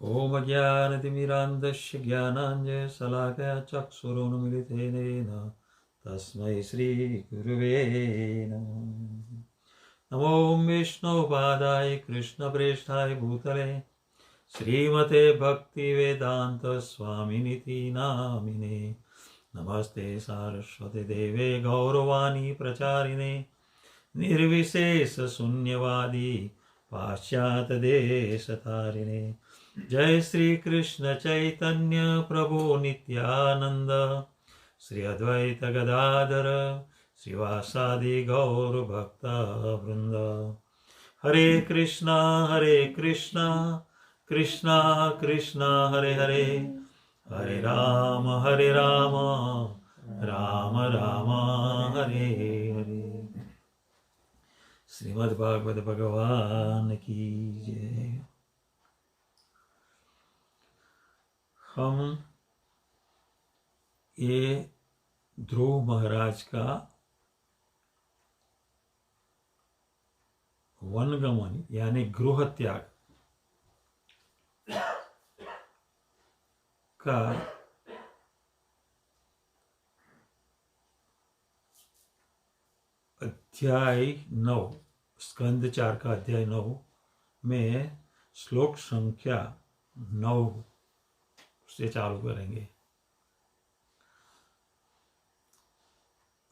ॐ ज्ञानतिमिरान्धस्य ज्ञानाञ्जनशलाकया चक्षुरुन्मिलितेन तस्मै श्रीगुरुवे नमः। नमो विष्णुपादाय कृष्णप्रेष्ठाय भूतले श्रीमते भक्तिवेदान्त स्वामिनिति नामिने। नमस्ते सारस्वते देवे गौरवाणी प्रचारिणे निर्विशेष शून्यवादी पाश्चात्य देश तारिणे। जय श्री कृष्ण चैतन्य प्रभु नित्यानंद श्री अद्वैत गदाधर श्रीवासादि गौर भक्त वृंद। हरे कृष्णा कृष्णा कृष्णा हरे हरे, हरे राम राम राम हरे हरे। श्रीमद् भागवत भगवान की जय। हम ये ध्रुव महाराज का वनगमन यानी गृह त्याग का अध्याय 9 स्कंद 4 का अध्याय 9 में श्लोक संख्या 9 से चालू करेंगे।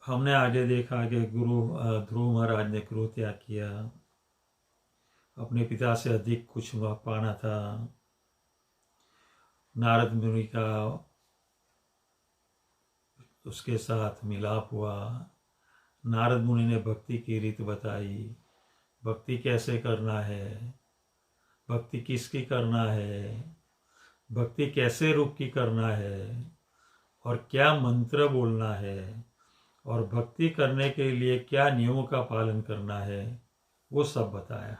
हमने आगे देखा कि ध्रुव महाराज ने गृह त्याग किया, अपने पिता से अधिक कुछ पाना था। नारद मुनि का उसके साथ मिलाप हुआ। नारद मुनि ने भक्ति की रीत बताई, भक्ति कैसे करना है, भक्ति किसकी करना है, भक्ति कैसे रूप की करना है और क्या मंत्र बोलना है और भक्ति करने के लिए क्या नियमों का पालन करना है, वो सब बताया।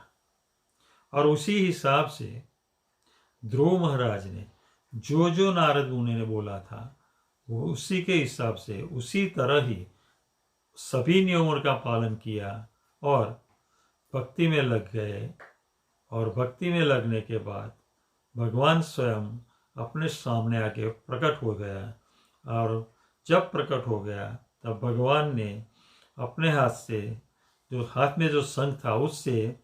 और उसी हिसाब से ध्रुव महाराज ने जो नारद मुनि ने बोला था वो उसी के हिसाब से उसी तरह ही सभी नियमों का पालन किया और भक्ति में लग गए। और भक्ति में लगने के बाद भगवान स्वयं अपने सामने आके प्रकट हो गया। और जब प्रकट हो गया तब भगवान ने अपने हाथ से हाथ में जो शंख था उससे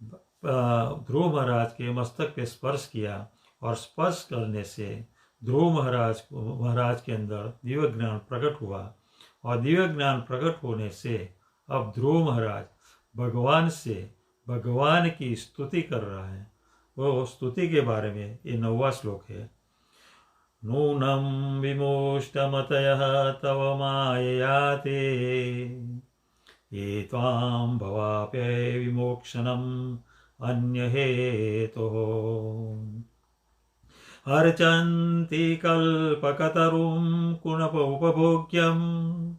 ध्रुव महाराज के मस्तक पे स्पर्श किया और स्पर्श करने से ध्रुव महाराज के अंदर दिव्य ज्ञान प्रकट हुआ। और दिव्य ज्ञान प्रकट होने से अब ध्रुव महाराज भगवान से भगवान की स्तुति कर रहा है। वो स्तुति के बारे में ये 9वां श्लोक है। नूनं विमोष्टमतयः तव मायया ते ये त्वां भवाप्य विमोक्षणम् अन्यहेतोः अर्चन्ति कल्पकतरुं कुणप उपभोग्यम्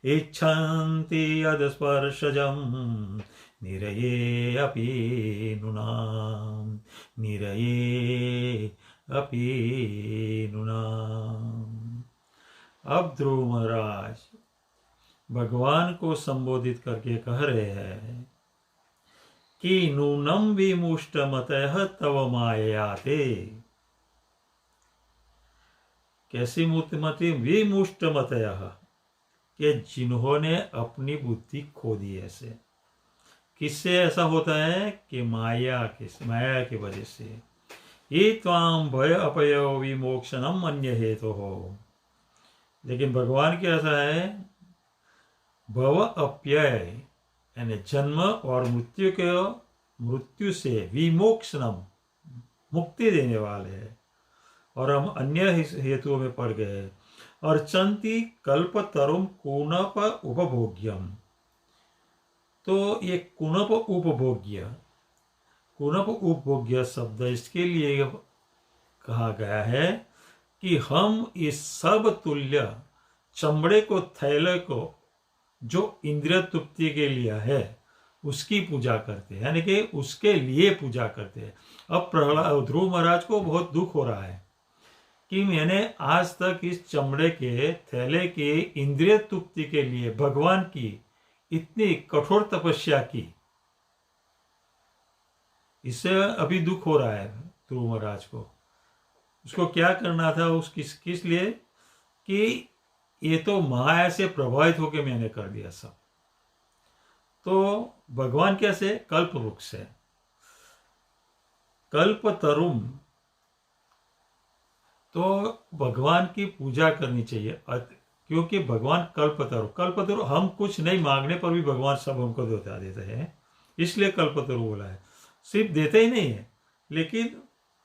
इच्छन्ति यदस्पर्शजं निरये अपि नूनाम् निरये अपि नूनाम्। अब ध्रुव महाराज भगवान को संबोधित करके कह रहे हैं कि नूनम विमुष्टमतयः तव माययाते। कैसी मूर्तिमती विमुष्टमतयः कि जिन्होंने अपनी बुद्धि खो दी। ऐसे किससे ऐसा होता है कि माया की वजह से। ये त्वाम भय अपय विमोक्षणम अन्य हेतु हो। लेकिन भगवान क्या ऐसा है, भव अप्यय यानी जन्म और मृत्यु से विमोक्षणम मुक्ति देने वाले हैं। और हम अन्य हेतुओं में पड़ गए। अर्चन्ति कल्पतरुम कुणप उपभोग्यम। तो ये कुणप उपभोग्य शब्द इसके लिए कहा गया है कि हम इस सब तुल्य चमड़े को थैले को जो इंद्रिय तृप्ति के लिए है उसकी पूजा करते हैं, यानी कि उसके लिए पूजा करते हैं। अब ध्रुव महाराज को बहुत दुख हो रहा है कि मैंने आज तक इस चमड़े के थैले के इंद्रिय तृप्ति के लिए भगवान की इतनी कठोर तपस्या की, इससे अभी दुख हो रहा है। ध्रुव महाराज को। उसको क्या करना था, उस किस लिए कि ये तो माया से प्रभावित होकर मैंने कर दिया सब। तो भगवान कैसे, कल्प वृक्ष है, कल्प तरुम, तो भगवान की पूजा करनी चाहिए, क्योंकि भगवान कल्पतरु हम कुछ नहीं मांगने पर भी भगवान सब हमको देते हैं, इसलिए कल्पतरु बोला है। सिर्फ देते ही नहीं है, लेकिन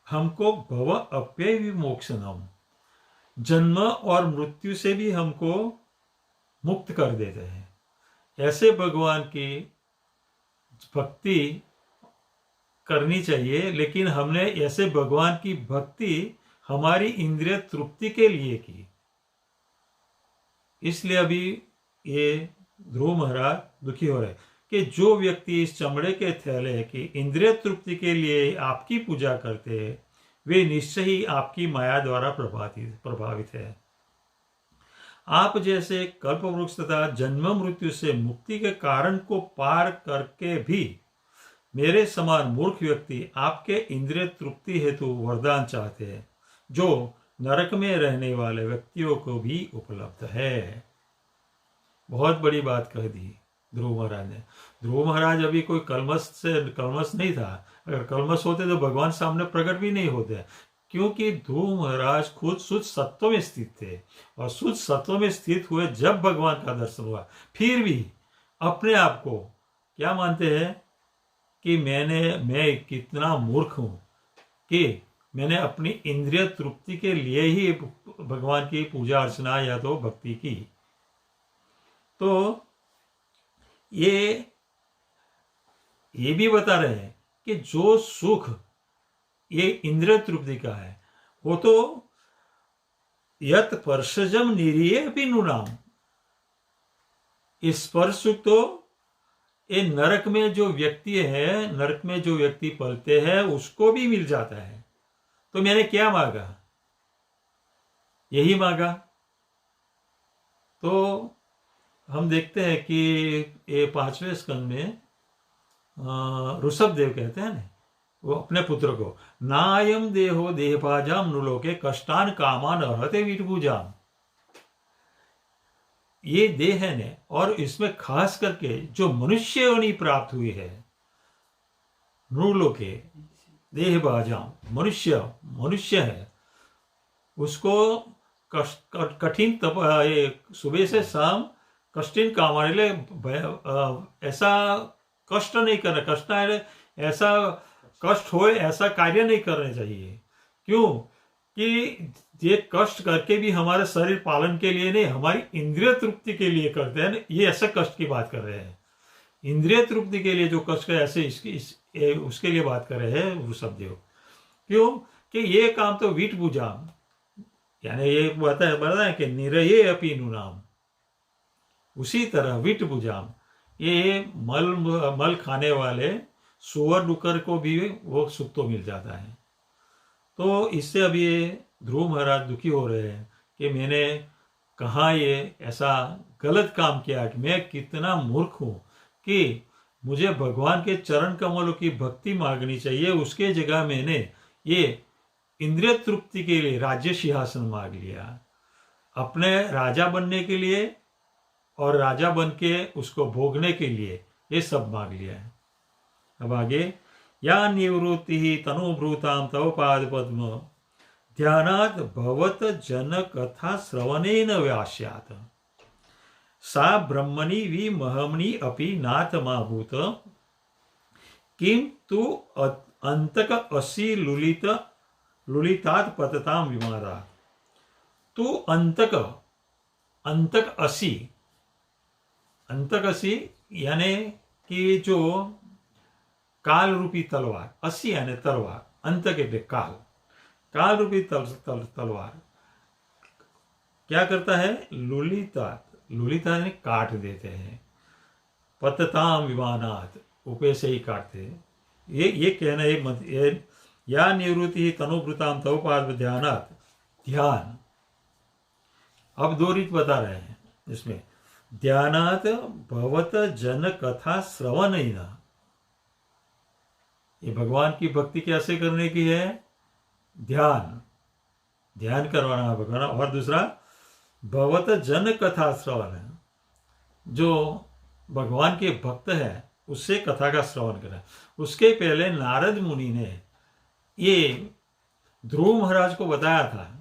हमको भव अप्यय विमोक्ष नाम, जन्म और मृत्यु से भी हमको मुक्त कर देते हैं। ऐसे भगवान की भक्ति करनी चाहिए, लेकिन हमने ऐसे भगवान की भक्ति हमारी इंद्रिय तृप्ति के लिए की, इसलिए अभी ये ध्रुव महाराज दुखी हो रहे कि जो व्यक्ति इस चमड़े के थैले की इंद्रिय तृप्ति के लिए आपकी पूजा करते हैं, वे निश्चय ही आपकी माया द्वारा प्रभावित है। आप जैसे कल्प वृक्ष तथा जन्म मृत्यु से मुक्ति के कारण को पार करके भी मेरे समान मूर्ख व्यक्ति आपके इंद्रिय तृप्ति हेतु वरदान चाहते हैं, जो नरक में रहने वाले व्यक्तियों को भी उपलब्ध है। बहुत बड़ी बात कह दी ध्रुव महाराज ने। ध्रुव महाराज अभी कोई कलमश नहीं था। अगर कलमश होते तो भगवान सामने प्रकट भी नहीं होते, क्योंकि ध्रुव महाराज खुद शुद्ध सत्व में स्थित थे, और शुद्ध सत्व में स्थित हुए जब भगवान का दर्शन हुआ, फिर भी अपने आप को क्या मानते हैं कि मैं कितना मूर्ख हूं कि मैंने अपनी इंद्रिय तृप्ति के लिए ही भगवान की पूजा अर्चना या तो भक्ति की। तो ये भी बता रहे हैं कि जो सुख ये इंद्रिय तृप्ति का है, वो तो यत स्पर्शजम निरीय भी नुनाम, इस स्पर्श सुख तो ये नरक में जो व्यक्ति है, नरक में जो व्यक्ति पलते हैं उसको भी मिल जाता है। तो मैंने क्या मांगा, यही मांगा। तो हम देखते हैं कि ये 5वें स्कंद में ऋषभदेव कहते हैं ना, वो अपने पुत्र को, नायम देहो देहभाजाम नुलोके कष्टान कामान अर्हते विभुजाम, ये देह है ने, और इसमें खास करके जो मनुष्य योनि प्राप्त हुई है, नृलोके देहभाजाम, मनुष्य है, उसको कठिन सुबह से शाम कष्टिन कामाने ऐसा कष्ट नहीं करना, ऐसा कष्ट हो ऐसा कार्य नहीं करने चाहिए। क्यों कि ये कष्ट करके भी हमारे शरीर पालन के लिए नहीं, हमारी इंद्रिय तृप्ति के लिए करते हैं। ये ऐसे कष्ट की बात कर रहे हैं, इंद्रिय तृप्ति के लिए जो कष्ट है, ऐसे उसके लिए बात कर रहे हैं ऋषभदेव। क्यों कि ये काम तो वीट पूजाम, यानी ये बता है कि निरये अपि नुनाम, उसी तरह वीट पूजाम, ये मल खाने वाले सुअर डुकर को भी वो सुख तो मिल जाता है। तो इससे अभी ये ध्रुव महाराज दुखी हो रहे हैं कि मैंने कहाँ ये ऐसा गलत काम किया, कि मैं कितना मूर्ख हूँ कि मुझे भगवान के चरण कमलों की भक्ति मांगनी चाहिए, उसके जगह मैंने ये इंद्रिय तृप्ति के लिए राज्य सिंहासन मांग लिया, अपने राजा बनने के लिए और राजा बन के उसको भोगने के लिए ये सब मांग लिया है। अब आगे, या निवृत्ति ही तनुभृताम तव पाद पद्म ध्यानात् भवत जन कथा श्रवणेन व्यास्यात् सा ब्रह्मणि विमहमणि अपि नाथ माभूत किम तु अंतक असि लुलितात् पतताम विमादा। तू अंतक असी यानी कि जो काल रूपी तलवार, असी यानी तलवार, अंत के काल रूपी तलवार क्या करता है, लुलिता यानी काट देते हैं, पतताम विमानात, ऊपर से ही काटते हैं। ये कहना है, या निवृत्ति तनुभृताम तव पाद ध्यानात, ध्यान। अब दो रीत बता रहे हैं इसमें, ध्यानात भवत जन कथा श्रवण ही ना, ये भगवान की भक्ति कैसे करने की है, ध्यान ध्यान करवाना भगवान, और दूसरा भगवत जन कथा श्रवण, जो भगवान के भक्त है उससे कथा का श्रवण करें। उसके पहले नारद मुनि ने ये ध्रुव महाराज को बताया था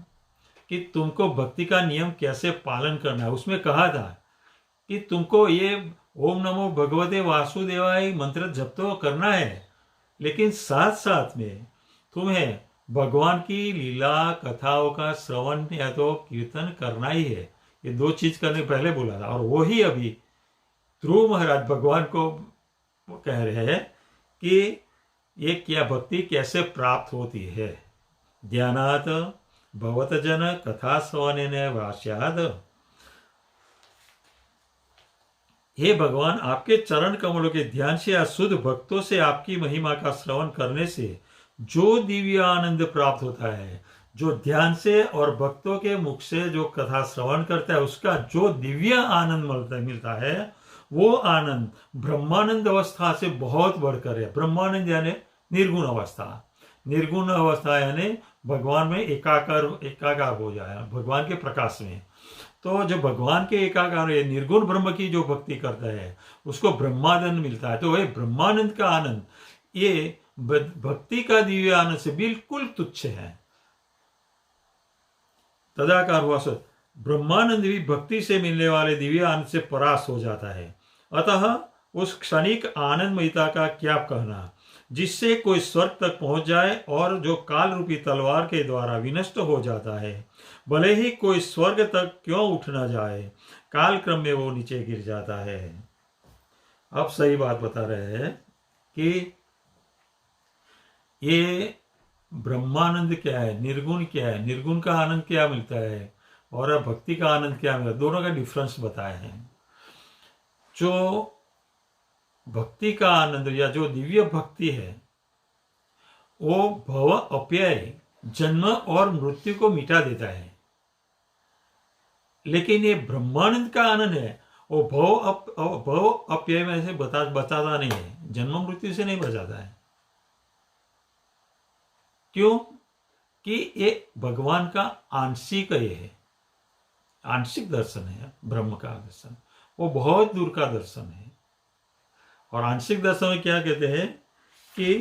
कि तुमको भक्ति का नियम कैसे पालन करना है। उसमें कहा था कि तुमको ये ओम नमो भगवते वासुदेवाय मंत्र जप तो करना है, लेकिन साथ साथ में तुम्हें भगवान की लीला कथाओं का श्रवण या तो कीर्तन करना ही है। ये दो चीज करने पहले बोला था, और वही अभी ध्रुव महाराज भगवान को कह रहे हैं कि ये क्या भक्ति कैसे प्राप्त होती है। ध्यानात् भगवत जन कथा श्रवणेन वास्याद। हे भगवान, आपके चरण कमलों के ध्यान से या शुद्ध भक्तों से आपकी महिमा का श्रवण करने से जो दिव्य आनंद प्राप्त होता है, जो ध्यान से और भक्तों के मुख से जो कथा श्रवण करता है उसका जो दिव्य आनंद मिलता है, वो आनंद ब्रह्मानंद अवस्था से बहुत बढ़कर है। ब्रह्मानंद यानी निर्गुण अवस्था, निर्गुण अवस्था यानी भगवान में एकाकार हो जाए, भगवान के प्रकाश में। तो जो भगवान के एकाकार है, निर्गुण ब्रह्म की जो भक्ति करता है उसको ब्रह्मानंद मिलता है। तो वह ब्रह्मानंद का आनंद ये भक्ति का दिव्य आनंद से बिल्कुल तुच्छ है। तदाकार हुआ ब्रह्मानंद भी भक्ति से मिलने वाले दिव्य आनंद से परास्त हो जाता है। अतः उस क्षणिक आनंदमयता का क्या कहना, जिससे कोई स्वर्ग तक पहुंच जाए और जो काल रूपी तलवार के द्वारा विनष्ट हो जाता है। भले ही कोई स्वर्ग तक क्यों उठ ना जाए, काल क्रम में वो नीचे गिर जाता है। अब सही बात बता रहे हैं कि ये ब्रह्मानंद क्या है, निर्गुण क्या है, निर्गुण का आनंद क्या मिलता है और भक्ति का आनंद क्या मिलता है, दोनों का डिफरेंस बताए हैं। जो भक्ति का आनंद या जो दिव्य भक्ति है वो भव अप्यय, जन्म और मृत्यु को मिटा देता है। लेकिन ये ब्रह्मानंद का आनंद है वो भव अप्यय में से बचाता नहीं है, जन्म मृत्यु से नहीं बचाता है। क्यों? कि ये भगवान का आंशिक ये है, आंशिक दर्शन है। ब्रह्म का दर्शन वो बहुत दूर का दर्शन है। और आंशिक दर्शन में क्या कहते हैं कि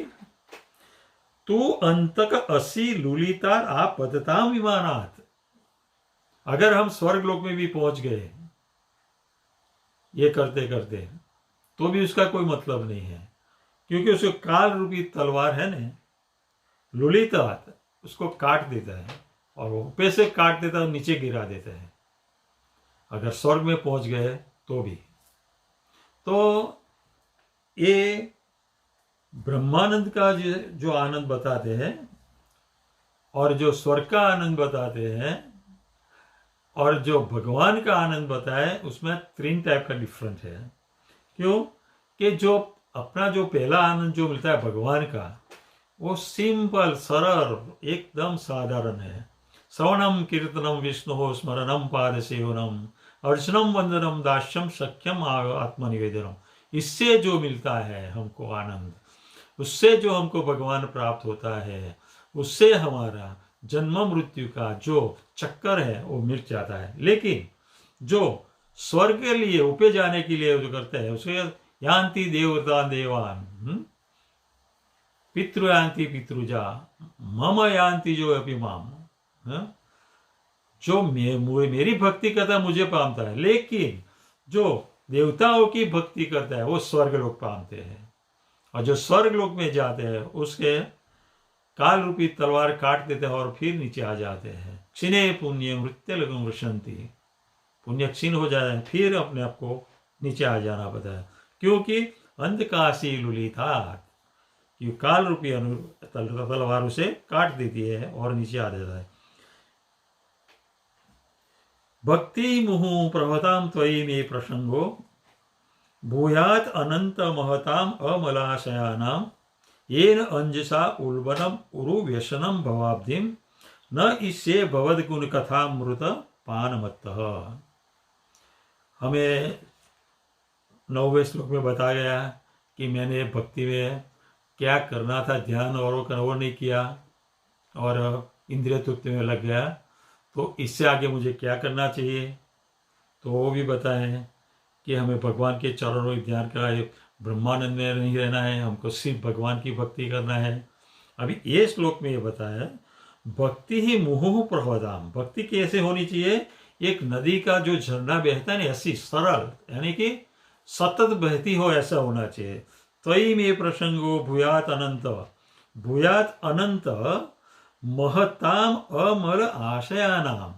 तू अंतक असी लुलितार आप पदताम विमानात। अगर हम स्वर्ग लोक में भी पहुंच गए ये करते करते तो भी उसका कोई मतलब नहीं है, क्योंकि उसको काल रूपी तलवार है ना, लुलितात, उसको काट देता है और वो ऊपर से काट देता है, नीचे गिरा देता है। अगर स्वर्ग में पहुंच गए तो भी। तो ये ब्रह्मानंद का जो आनंद बताते हैं और जो स्वर्ग का आनंद बताते हैं और जो भगवान का आनंद बताए, उसमें 3 टाइप का डिफरेंस है। क्यों? कि जो अपना जो पहला आनंद जो मिलता है भगवान का, वो सिंपल सरल एकदम साधारण है। श्रवणम कीर्तनम विष्णु स्मरणम पाद सेवनम अर्चनम वंदनम दास्यम सख्यम आत्मनिवेदनम। इससे जो मिलता है हमको आनंद, उससे जो हमको भगवान प्राप्त होता है, उससे हमारा जन्म मृत्यु का जो चक्कर है वो मिट जाता है। लेकिन जो स्वर्ग के लिए ऊपर जाने के लिए जो करते हैं उसके यान्ति देवता देवान पितृयान्ति पितृजा मम यान्ति जो अपि माम। जो मेरी भक्ति करता है मुझे पामता है, लेकिन जो देवताओं की भक्ति करता है वो स्वर्ग लोक पामते हैं। और जो स्वर्ग लोक में जाते हैं उसके काल रूपी तलवार काट देते हैं और फिर नीचे आ जाते हैं। क्षीणे पुण्य मृत्यु लगम वृषंति, पुण्य क्षीण हो जाए फिर अपने आप को नीचे आ जाना पड़ता है। क्योंकि अंधकाशी लुलिता, काल रूपी तलवार उसे काट देती है और नीचे आ जाता है। भक्ति मुहु प्रभताम त्वयि मे प्रसंगो भूयात अनंत महताम अमलाशयानाम येन अंजसा उल्बनम उरु व्यसनम भवाब्धिम न इससे भवद गुण कथा मृत पानमत्तः। हमें 9वें श्लोक में बताया गया कि मैंने भक्ति में क्या करना था, ध्यान और वो नहीं किया, और इंद्रिय तृप्ति में लग गया, तो इससे आगे मुझे क्या करना चाहिए? तो वो भी बताएं कि हमें भगवान के चरणों में ध्यान का ब्रह्मानंद में नहीं रहना है, हमको सिर्फ भगवान की भक्ति करना है। अभी ये श्लोक में ये बताया, भक्ति ही मुहुः प्रवदाम, भक्ति कैसे होनी चाहिए? एक नदी का जो झरना बहता है ना, ऐसी सरल, यानी कि सतत बहती हो, ऐसा होना चाहिए। त्वयि में प्रसंगो भूयात अनंत, भूयात अनंत महताम अमल आशयानाम।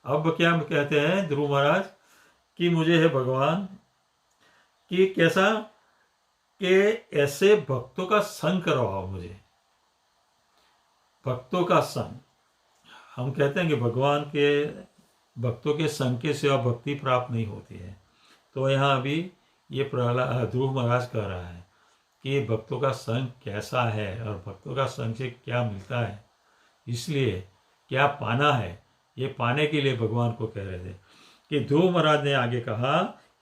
अब क्या कहते हैं ध्रुव महाराज कि मुझे है भगवान कि कैसा कि ऐसे भक्तों का संग करवाओ मुझे, भक्तों का संग। हम कहते हैं कि भगवान के भक्तों के संग के सिवा भक्ति प्राप्त नहीं होती है। तो यहाँ अभी ये प्रहलाद ध्रुव महाराज कह रहा है कि भक्तों का संग कैसा है और भक्तों का संग से क्या मिलता है, इसलिए क्या पाना है, ये पाने के लिए भगवान को कह रहे थे। कि ध्रुव महाराज ने आगे कहा,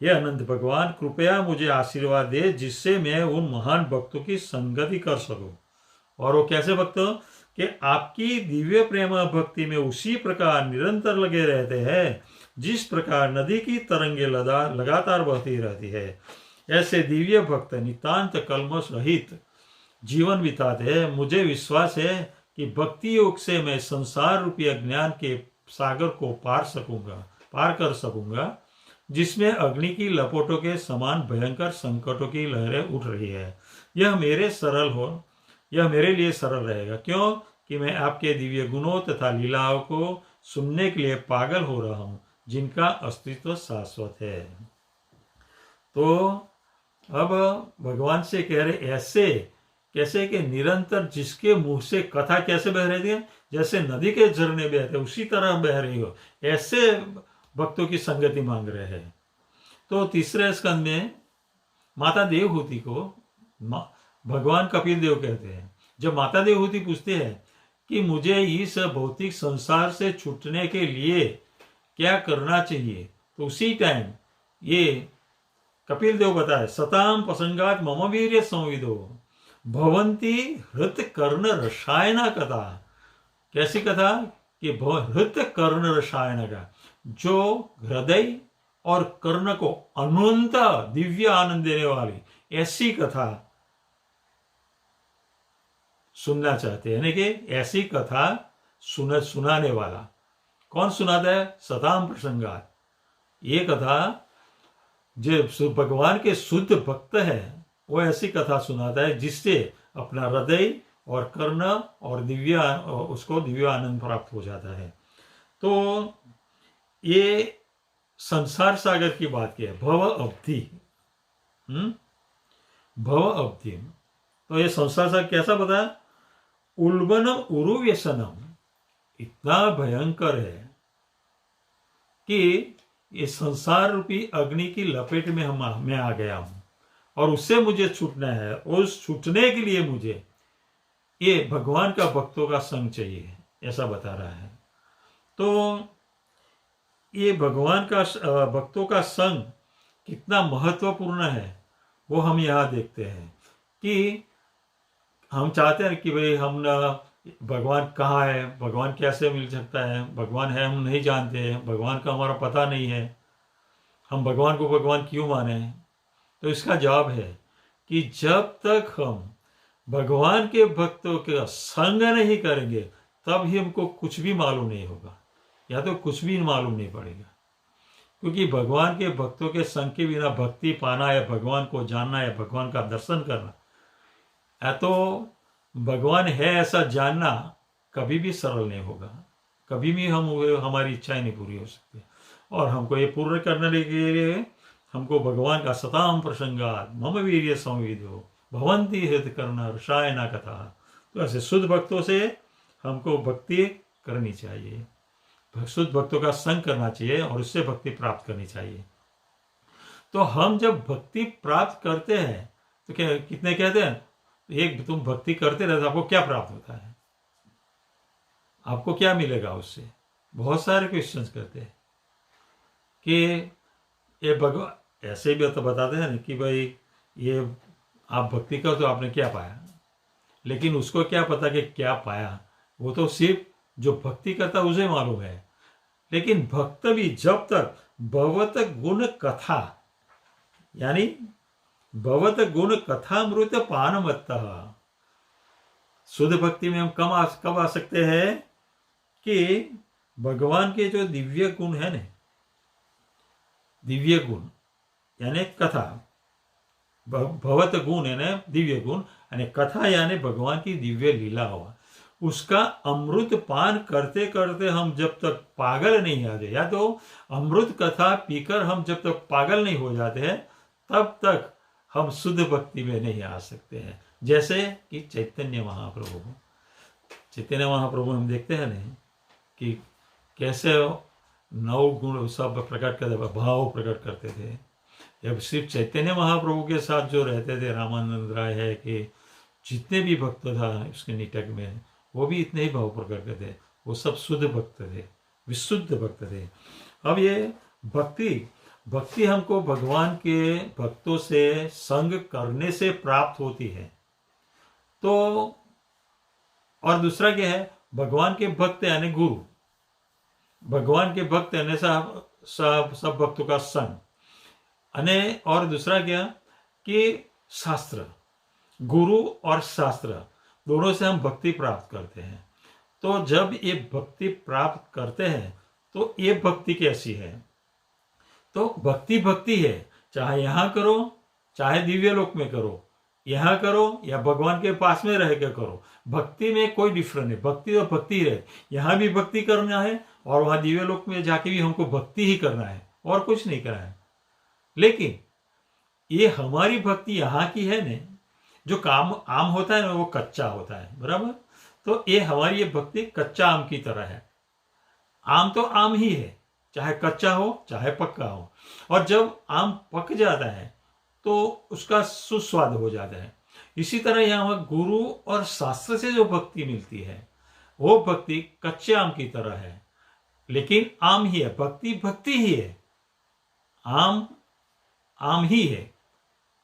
हे अनंत भगवान, कृपया मुझे आशीर्वाद दे जिससे मैं उन महान भक्तों की संगति कर सकूं। और वो कैसे भक्त? कि आपकी दिव्य प्रेम भक्ति में उसी प्रकार निरंतर लगे रहते हैं जिस प्रकार नदी की तरंगे लगातार बहती रहती है। ऐसे दिव्य भक्त नितांत कल्मश रहित जीवन बिताते हैं। मुझे विश्वास है कि भक्ति योग से मैं संसार रूपी अज्ञान के सागर को पार कर सकूंगा, जिसमें अग्नि की लपटों के समान भयंकर संकटों की लहरें उठ रही है। यह मेरे लिए सरल रहेगा। क्यों? कि मैं आपके दिव्य गुणों तथा लीलाओं को सुनने के लिए पागल हो रहा हूं, जिनका अस्तित्व शाश्वत है। तो अब भगवान से कह रहे ऐसे कैसे कि निरंतर जिसके मुंह से कथा कैसे बह रही है, जैसे नदी के झरने बहते उसी तरह बह रही हो, ऐसे भक्तों की संगति मांग रहे हैं। तो तीसरे स्कंद में माता देवहूति को भगवान कपिल देव कहते हैं। जब माता देवहूति पूछते हैं कि मुझे इस भौतिक संसार से छूटने के लिए क्या करना चाहिए, तो उसी टाइम ये कपिल देव बताए, सताम प्रसंगात मम वीर्य संविदो भवंती हृत कर्ण रसायना कथा। कैसी कथा? कि हृत कर्ण रसायन का, जो हृदय और कर्ण को अनंत दिव्य आनंद देने वाली ऐसी कथा सुनना चाहते हैं। यानी कि ऐसी कथा सुनाने वाला कौन सुनाता है? सताम प्रसंगात। ये कथा जो भगवान के शुद्ध भक्त है वो ऐसी कथा सुनाता है जिससे अपना हृदय और कर्ण और उसको दिव्य आनंद प्राप्त हो जाता है। तो ये संसार सागर की बात की है, भव अवधि। भव अवधि, तो ये संसार सागर कैसा बताया? उल्बनम उरु व्यसनम, इतना भयंकर है कि ये संसार रूपी अग्नि की लपेट में मैं आ गया हूं और उससे मुझे छूटना है। उस छूटने के लिए मुझे ये भगवान का भक्तों का संग चाहिए, ऐसा बता रहा है। तो ये भगवान का भक्तों का संग कितना महत्वपूर्ण है वो हम यहाँ देखते हैं। कि हम चाहते हैं कि भाई हम भगवान कहाँ है, भगवान कैसे मिल सकता है, भगवान है हम नहीं जानते हैं, भगवान का हमारा पता नहीं है, हम भगवान को भगवान क्यों माने? तो इसका जवाब है कि जब तक हम भगवान के भक्तों का संग नहीं करेंगे तब ही हमको कुछ भी मालूम नहीं होगा, या तो कुछ भी मालूम नहीं पड़ेगा। क्योंकि भगवान के भक्तों के संग के बिना भक्ति पाना या भगवान को जानना या भगवान का दर्शन करना, या तो भगवान है ऐसा जानना कभी भी सरल नहीं होगा, कभी भी हमारी इच्छाएं नहीं पूरी हो सकती। और हमको ये पूर्ण करने के लिए हमको भगवान का सताम प्रसंगात मम वीर्य संविदो भवंती हित करना रसायना कथा। तो ऐसे शुद्ध भक्तों से हमको भक्ति करनी चाहिए, शुद्ध भक्तों का संग करना चाहिए और उससे भक्ति प्राप्त करनी चाहिए। तो हम जब भक्ति प्राप्त करते हैं तो क्या कितने कहते हैं, एक तुम भक्ति करते रहते आपको क्या प्राप्त होता है, आपको क्या मिलेगा उससे? बहुत सारे क्वेश्चंस करते हैं कि ये भगवान ऐसे भी तो बताते हैं कि भाई ये आप भक्ति करो तो आपने क्या पाया, लेकिन उसको क्या पता कि क्या पाया, वो तो सिर्फ जो भक्ति करता उसे मालूम है। लेकिन भक्त भी जब तक भगवत गुण कथा, यानी भगवत गुण कथामृत पानमत्तः, शुद्ध भक्ति में हम कब आ सकते हैं कि भगवान के जो दिव्य गुण है ना, दिव्य गुण यानी कथा, भगवत गुण यानी दिव्य गुण, यानी कथा यानी भगवान की दिव्य लीला हुआ, उसका अमृत पान करते करते हम जब तक पागल नहीं जाते, या तो अमृत कथा पीकर हम जब तक पागल नहीं हो जाते हैं, तब तक हम शुद्ध भक्ति में नहीं आ सकते हैं। जैसे कि चैतन्य महाप्रभु हम देखते हैं नहीं कि कैसे 9 गुण सब प्रकट करते, भाव प्रकट करते थे। जब सिर्फ चैतन्य महाप्रभु के साथ जो रहते थे, रामानंद राय है कि जितने भी भक्त था उसके निटक में, वो भी इतने ही भाव प्रकट करते थे। वो सब शुद्ध भक्त थे, विशुद्ध भक्त थे। अब ये भक्ति हमको भगवान के भक्तों से संग करने से प्राप्त होती है। तो और दूसरा क्या है, भगवान के भक्त यानी गुरु, भगवान के भक्त यानी सब भक्तों का संग, अने और दूसरा क्या कि शास्त्र, गुरु और शास्त्र दोनों से हम भक्ति प्राप्त करते हैं। तो जब ये भक्ति प्राप्त करते हैं तो ये भक्ति कैसी है, तो भक्ति है, चाहे यहाँ करो चाहे दिव्य लोक में करो, यहाँ करो या भगवान के पास में रह के करो, भक्ति में कोई डिफरेंस नहीं। भक्ति तो भक्ति रहे, यहाँ भी भक्ति करना है और वहां दिव्य लोक में जाके भी हमको भक्ति ही करना है और कुछ नहीं करना है। लेकिन ये हमारी भक्ति यहाँ की है ने, जो काम आम होता है ना वो कच्चा होता है, बराबर। तो ये हमारी ये भक्ति कच्चा आम की तरह है। आम तो आम ही है, चाहे कच्चा हो चाहे पक्का हो, और जब आम पक जाता है तो उसका सुस्वाद हो जाता है। इसी तरह यहाँ गुरु और शास्त्र से जो भक्ति मिलती है वो भक्ति कच्चे आम की तरह है, लेकिन आम ही है, भक्ति ही है, आम ही है,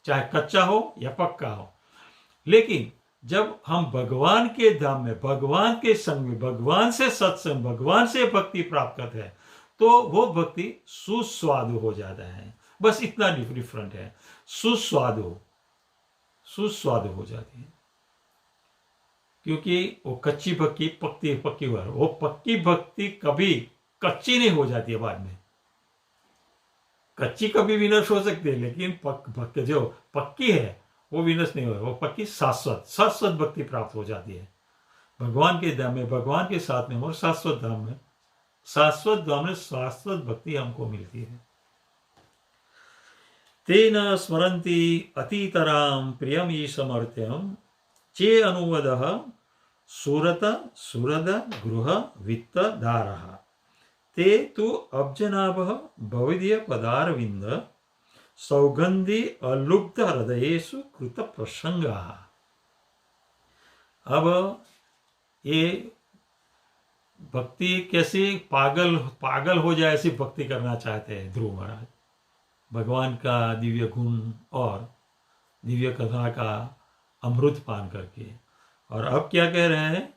चाहे कच्चा हो या पक्का हो। लेकिन जब हम भगवान के धाम में, भगवान के संग में, भगवान से सत्संग, भगवान से भक्ति प्राप्त करते हैं तो वो भक्ति सुस्वाद हो जाता है। बस इतना डिफरेंट है, सुस्वाद हो जाती है। क्योंकि वो कच्ची भक्ति पक्की वो पक्की भक्ति कभी कच्ची नहीं हो जाती है, बाद में कच्ची कभी विनष्ट हो सकती है, लेकिन भक्ति जो पक्की है वो विनष्ट नहीं हो, वो पक्की शाश्वत भक्ति प्राप्त हो जाती है भगवान के धाम में, भगवान के साथ में, और शाश्वत धाम में शाश्वत भक्ति हमको मिलती है। तेन स्मरन्ति अतीतराम प्रियम ईशमर्त्यम चे अनुवदः सुरद गृह वित्त दारः ते तु अब्जनाभः भवदीय पदारविंद सौगंधि अलुब्ध हृदयेषु कृत प्रसंगाः। अब ये भक्ति कैसी पागल हो जाए ऐसी भक्ति करना चाहते हैं ध्रुव महाराज, भगवान का दिव्य गुण और दिव्य कथा का अमृत पान करके। और अब क्या कह रहे हैं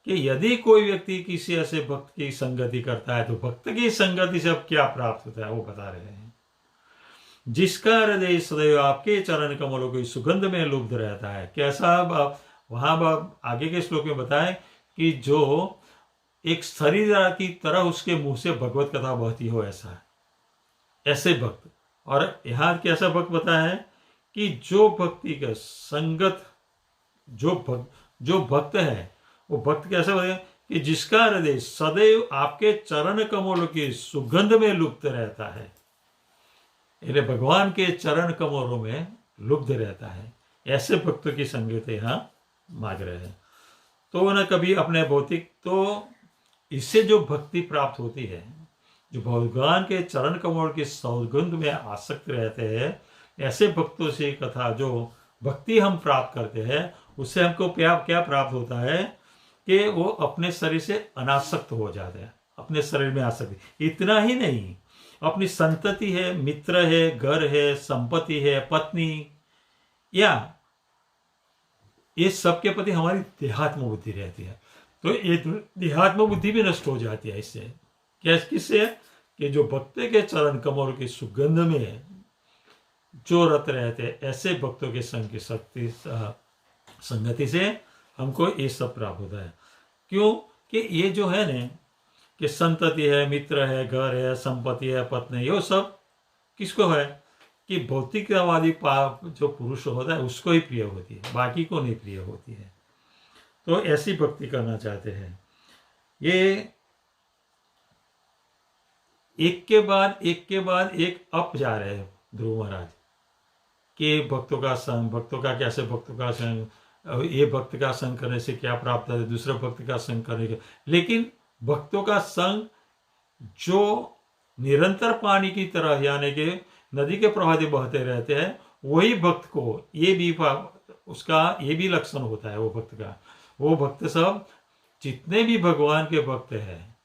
कि यदि कोई व्यक्ति किसी ऐसे भक्त की संगति करता है तो भक्त की संगति से अब क्या प्राप्त होता है वो बता रहे हैं। जिसका हृदय सदैव आपके चरण कमलों की सुगंध में लुब्ध रहता है। कैसा, वहां आगे के श्लोक में बताएं कि जो एक शरीर की तरह उसके मुंह से भगवत कथा बहती हो, ऐसे भक्त। और यहाँ कैसा भक्त बताया है कि जो भक्ति का संगत, जो भक्त है वो भक्त कैसा बताया कि जिसका हृदय सदैव आपके चरण कमलों की सुगंध में लुप्त रहता है, यानी भगवान के चरण कमलों में लुप्त रहता है, ऐसे भक्तों की संगत यहाँ मांग रहे हैं। तो ना कभी अपने भौतिक, तो इससे जो भक्ति प्राप्त होती है, जो भगवान के चरण कमल के सौगंध में आसक्त रहते हैं, ऐसे भक्तों से कथा जो भक्ति हम प्राप्त करते हैं, उससे हमको क्या प्राप्त होता है कि वो अपने शरीर से अनासक्त हो जाते हैं, अपने शरीर में आसक्त। इतना ही नहीं, अपनी संतति है, मित्र है, घर है, संपत्ति है, पत्नी, या ये सबके प्रति हमारी देहात्म बुद्धि रहती है। तो ये देहात्म बुद्धि भी नष्ट हो जाती है इससे। क्या किससे? कि जो भक्त के चरण कमल की सुगंध में जो रत रहते हैं, ऐसे भक्तों के संग की शक्ति संगति से हमको ये सब प्राप्त होता है। क्यों? कि ये जो है ना, कि संतति है, मित्र है, घर है, संपत्ति है, पत्नी, ये सब किसको है? कि भौतिकवादी जो पुरुष होता है उसको ही प्रिय होती है, बाकी को नहीं प्रिय होती है। तो ऐसी भक्ति करना चाहते हैं। ये एक के बाद एक अप जा रहे हैं ध्रुव महाराज कि भक्तों का संग, भक्तों का कैसे, भक्तों का संग, ये भक्त का संग करने से क्या प्राप्त है, दूसरे भक्त का संग करने के। लेकिन भक्तों का संग जो निरंतर पानी की तरह, यानी कि नदी के प्रवाह बहते रहते हैं, वही भक्त को ये भी उसका ये भी लक्षण होता है वो भक्त का। वो भक्त सब जितने भी भगवान के भक्त हैं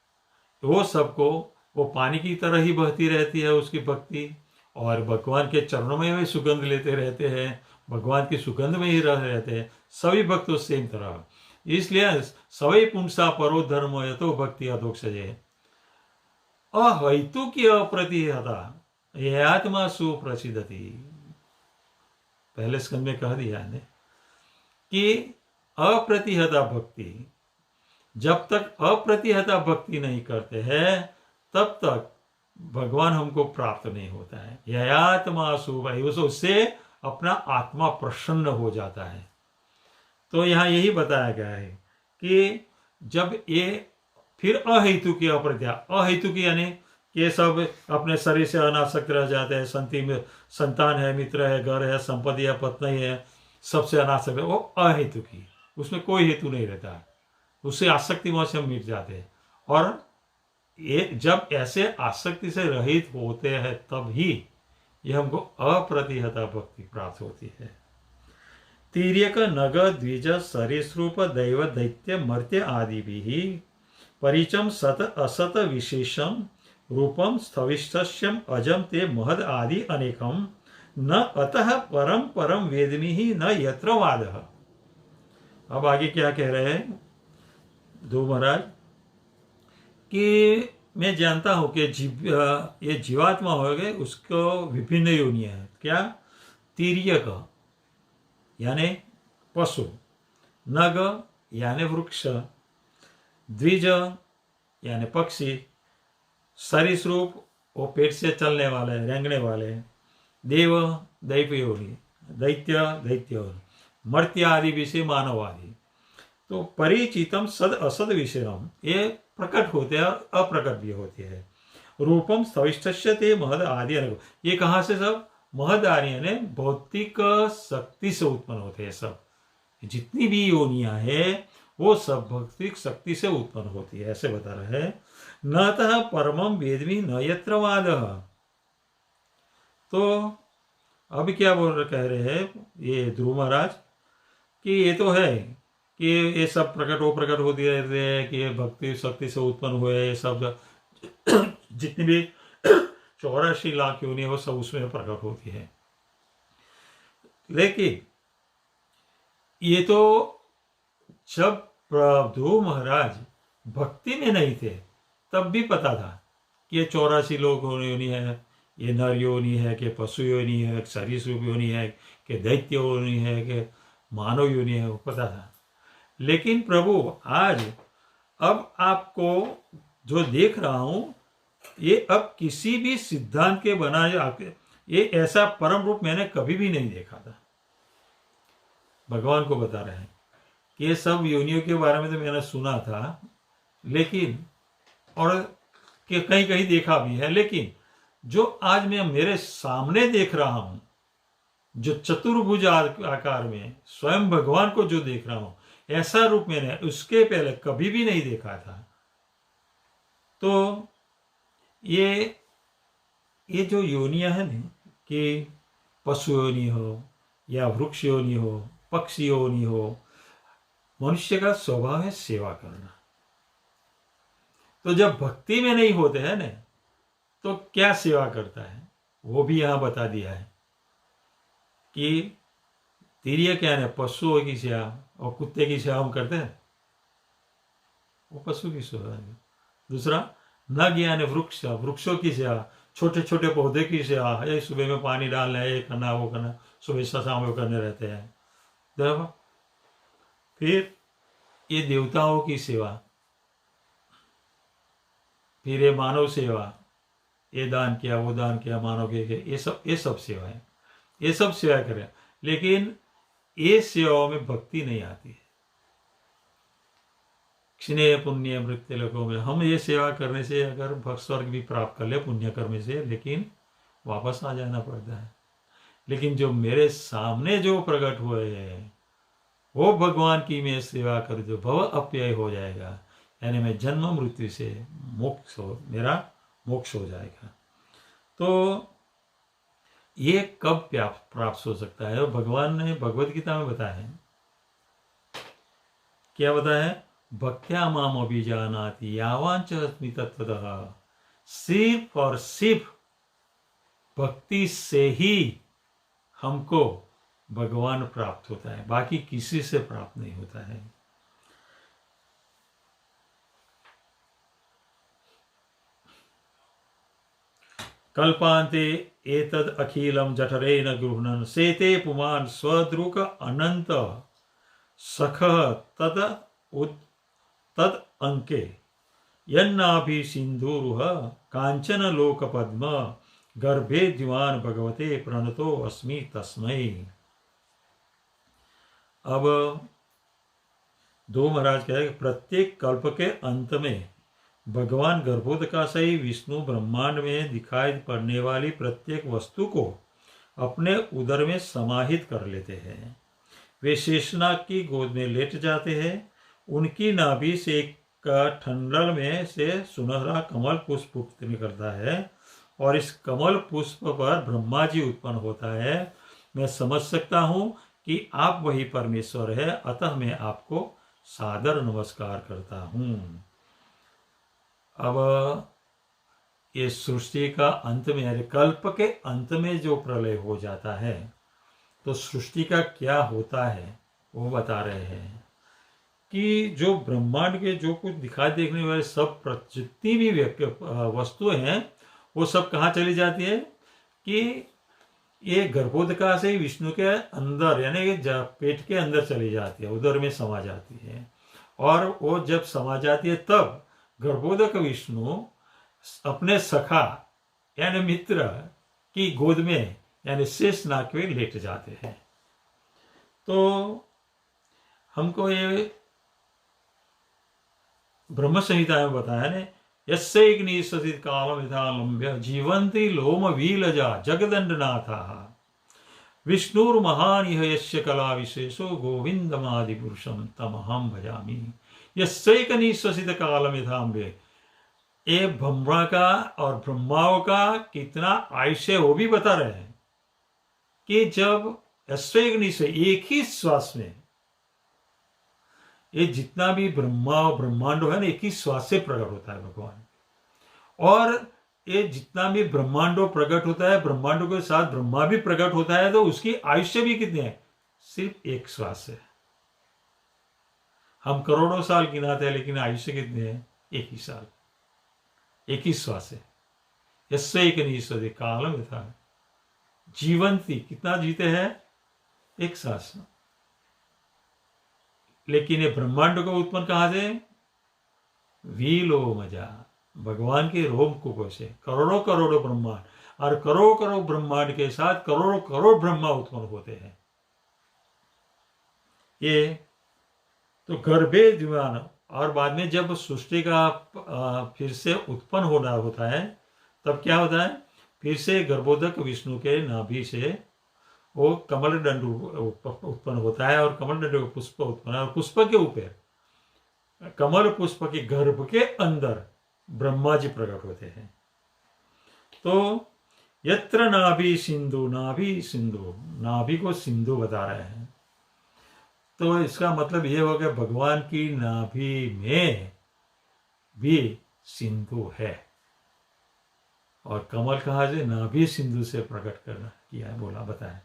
वो सबको वो पानी की तरह ही बहती रहती है उसकी भक्ति, और भगवान के चरणों में भी सुगंध लेते रहते हैं, भगवान की सुगंध में ही रह रहते हैं सभी भक्त सेम तरह। इसलिए सवै पुंसा परो धर्म यतो भक्ति अधोक्षजे अहैतु की अप्रतिहता ये आत्मा सुप्रसिद्धति। पहले स्कंद में कह दिया है कि अप्रतिहता भक्ति, जब तक अप्रतिहता भक्ति नहीं करते हैं तब तक भगवान हमको प्राप्त नहीं होता है। यह आत्मा शुभ, उससे अपना आत्मा प्रसन्न हो जाता है। तो यहाँ यही बताया गया है कि जब ये फिर अहेतु की अप्रत्या, अहेतु की यानी ये सब अपने शरीर से अनासक्त रह जाते हैं, संतान है, मित्र है, घर है, संपत्ति है, पत्नी है, सबसे अनासक्त है, वो अहेतु की, उसमें कोई हेतु नहीं रहता, उससे आसक्ति वहां से हम मिट जाते हैं। और ये जब ऐसे आसक्ति से रहित होते हैं तब ही ये हमको अप्रतिहता भक्ति प्राप्त होती है। तीर्यक नग द्विज सरीसृप दैव दैत्य मर्त्य आदि भी परिचम सत असत विशेषम रूपम स्थविष्टस्यम अजम ते महद आदि अनेकम न अतः परम परम वेदमी ही न यत्र वादः। अब आगे क्या कह रहे हैं ध्रुव महाराज कि मैं जानता हूं कि ये जीवात्मा हो गए, उसको विभिन्न योनियां हैं। क्या? तीर्यक यानी पशु, नग यानी वृक्ष, द्विज यानी पक्षी, सरीसृप वो पेट से चलने वाले, रेंगने वाले, देव दैव योनि, दैत्य दैत्य योनि, मर्त्य आदि विषय मानव आदि। तो परिचितम सद असद विषयम, ये प्रकट होते हैं और अप्रकट भी होते हैं। रूपम स्थविष्टस्य ते महद आदि, ये कहाँ से सब? महद आदि यानी भौतिक शक्ति से उत्पन्न होते हैं। सब जितनी भी योनियां हैं वो सब भौतिक शक्ति से उत्पन्न होती है, ऐसे बता रहे हैं। नतः परमम वेदमी न यत्र वादः। तो अब क्या कह रहे हैं ये ध्रुव महाराज कि ये तो है कि ये सब प्रकट हो प्रकट होती रहते हैं कि ये भक्ति शक्ति से उत्पन्न हुए, सब जितनी भी 84 लाख योनि वो सब उसमें प्रकट होती है। लेकिन ये तो जब ध्रुव महाराज भक्ति में नहीं थे तब भी पता था कि ये 84 लोग योनि है, ये नर योनि है, कि पशु योनि है, सरीसृप योनि है, कि दैत्य योनि है, कि मानव योनि है, वो पता था। लेकिन प्रभु आज अब आपको जो देख रहा हूं ये अब किसी भी सिद्धांत के बनाए, ये ऐसा परम रूप मैंने कभी भी नहीं देखा था। भगवान को बता रहे हैं कि ये सब योनियों के बारे में तो मैंने सुना था, लेकिन और कि कहीं कहीं देखा भी है, लेकिन जो आज मैं मेरे सामने देख रहा हूं, जो चतुर्भुज आकार में स्वयं भगवान को जो देख रहा हूं, ऐसा रूप मैंने उसके पहले कभी भी नहीं देखा था। तो ये जो योनियां है ना, कि पशु योनि हो या वृक्ष योनि हो, पक्षी योनि हो, मनुष्य का स्वभाव है सेवा करना। तो जब भक्ति में नहीं होते हैं ना तो क्या सेवा करता है वो भी यहां बता दिया है कि तीर्य क्या है, पशुओं की सेवा और कुत्ते की सेवा हम करते हैं। वो पशु की सेवा है। दूसरा, न ज्ञान वृक्ष, वृक्षों की सेवा, छोटे छोटे पौधे की सेवा, ये सुबह में पानी डालना है, ये करना वो करना, सुबह शाम वो करने रहते हैं। देखो, फिर ये देवताओं की सेवा, फिर ये मानव सेवा, ये दान किया वो दान किया मानव के, ये सब सेवा है, ये सब सेवा करें। लेकिन ये सेवाओं में भक्ति नहीं आती है। क्षिणे पुण्य मृत्यु लोकों में हम ये सेवा करने से अगर स्वर्ग भी प्राप्त कर ले पुण्य कर्म से, लेकिन वापस आ जाना पड़ता है। लेकिन जो मेरे सामने जो प्रकट हुए हैं वो भगवान की मैं सेवा कर, जो भव अप्यय हो जाएगा, यानी मैं जन्म मृत्यु से मेरा मोक्ष हो जाएगा। तो ये कब प्राप्त हो सकता है? और भगवान ने भगवद गीता में बताया है, क्या बताया है? भक्त्या माम अभिजानाति यावांच अस्मि तत्वतः, सिर्फ और सिर्फ भक्ति से ही हमको भगवान प्राप्त होता है, बाकी किसी से प्राप्त नहीं होता है। कल्पांते एतद अखिलम जठरेण गृह्णन् सेते पुमान् स्वदृक अनंत सख तद अंके यन्नाभि सिंधुरुह कांचन लोक पद्म गर्भे दिवान भगवते प्रणतो अस्मि तस्मै। अब दो महाराज कहे कि प्रत्येक कल्प के अंत में भगवान गर्भोदकाशयी विष्णु ब्रह्मांड में दिखाई पड़ने वाली प्रत्येक वस्तु को अपने उदर में समाहित कर लेते हैं। वे शेषनाग की गोद में लेट जाते हैं। उनकी नाभि से एक ठंडल में से सुनहरा कमल पुष्प निकलता है और इस कमल पुष्प पर ब्रह्मा जी उत्पन्न होता है। मैं समझ सकता हूँ कि आप वही परमेश्वर है, अतः मैं आपको सादर नमस्कार करता हूँ। अब ये सृष्टि का अंत में, यानी कल्प के अंत में जो प्रलय हो जाता है तो सृष्टि का क्या होता है वो बता रहे हैं कि जो ब्रह्मांड के जो कुछ दिखाई देखने वाले सब जितनी भी वस्तुएं हैं वो सब कहाँ चली जाती है कि ये गर्भोदका से विष्णु के अंदर, यानी पेट के अंदर चली जाती है, उदर में समा जाती है। और वो जब समा जाती है तब गर्भोदक विष्णु अपने सखा यानी मित्र की गोद में यानी शेषनाग पे लेट जाते हैं। तो हमको ये ब्रह्म संहिता में बताया ने, यस्यैग्निससित कालम यथालंब्य जीवंती लोम वीलजा जगदंडनाथा विष्णुर्महान यस्य कला विशेषो गोविंदमादि पुरुषम तमहम भजामि। यस्यैग्निससित कालम यथालंब्य, ये ब्रह्मा का और ब्रह्माओं का कितना आयुष्य वो भी बता रहे हैं कि जब यस्यैग्नि से एक ही श्वास में ये जितना भी ब्रह्मा और ब्रह्मांड है ना, एक ही श्वास से प्रकट होता है भगवान। और ये जितना भी ब्रह्मांडो प्रकट होता है, ब्रह्मांडों के साथ ब्रह्मा भी प्रकट होता है, तो उसकी आयुष्य भी कितने है? सिर्फ एक श्वास है। हम करोड़ों साल गिनाते हैं लेकिन आयुष्य कितने हैं? एक ही साल, एक ही श्वास है। यस्यैकनीश्वरे कालम यथा जीवंती, कितना जीते हैं? एक सांस। लेकिन ये ब्रह्मांड को उत्पन्न कहां से? वीलोमजा, भगवान के रोमकूपों से। करोड़ों करोड़ों ब्रह्मांड, और करोड़ों करोड़ ब्रह्मांड के साथ करोड़ों करोड़ ब्रह्मा उत्पन्न होते हैं। ये तो गर्भे दिवान, और बाद में जब सृष्टि का फिर से उत्पन्न होना होता है तब क्या होता है? फिर से गर्भोदक विष्णु के नाभि से वो कमल दंड उत्पन्न होता है और कमल दंड पुष्प उत्पन्न, और पुष्प के ऊपर कमल पुष्प के गर्भ के अंदर ब्रह्मा जी प्रकट होते हैं। तो यत्र नाभि सिंधु, नाभि सिंधु, नाभि को सिंधु बता रहे हैं। तो इसका मतलब यह हो गया भगवान की नाभि में भी सिंधु है। और कमल कहा से? नाभि सिंधु से प्रकट करना किया है, बोला बताया।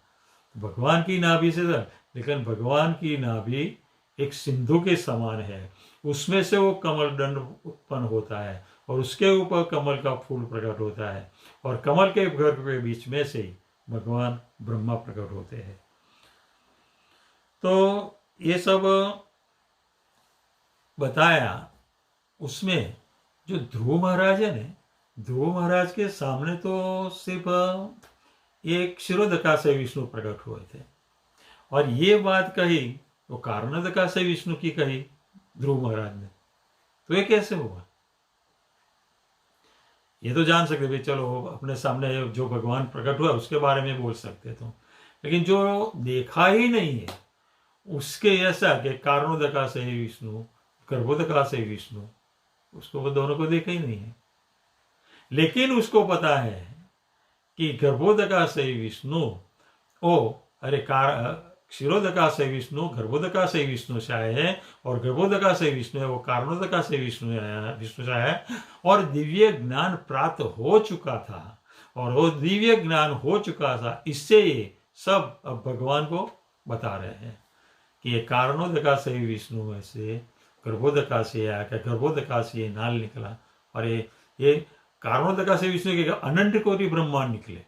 भगवान की नाभि से, लेकिन भगवान की नाभि एक सिंधु के समान है। उसमें से वो कमल दंड उत्पन्न होता है और उसके ऊपर कमल का फूल प्रकट होता है और कमल के गर्भ के बीच में से ही भगवान ब्रह्मा प्रकट होते हैं। तो ये सब बताया। उसमें जो ध्रुव महाराज है ना, ध्रुव महाराज के सामने तो सिर्फ एक क्षीरोदका से विष्णु प्रकट हुए थे और ये बात कही वो कारणोदका से विष्णु की कही ध्रुव महाराज ने, तो ये कैसे हुआ? ये तो जान सकते भाई, चलो अपने सामने जो भगवान प्रकट हुआ उसके बारे में बोल सकते तो, लेकिन जो देखा ही नहीं है उसके ऐसा कि कारणोदका से विष्णु, गर्भोदका से विष्णु, उसको वो दोनों को देखा ही नहीं है। लेकिन उसको पता है कि गर्भोदका से विष्णु, क्षीरोदका से विष्णु, गर्भोदका से विष्णु से आए हैं और गर्भोदका से विष्णु है वो कारणोदका से विष्णु से आया है और दिव्य ज्ञान प्राप्त हो चुका था और वो दिव्य ज्ञान हो चुका था। इससे ये सब अब भगवान को बता रहे हैं कि ये कारणोदका से विष्णु में से गर्भोदका से आया, गर्भोदका से ये नाल निकला और ये कारणोदका से विष्णु के अनंत कोटि ब्रह्मांड निकले,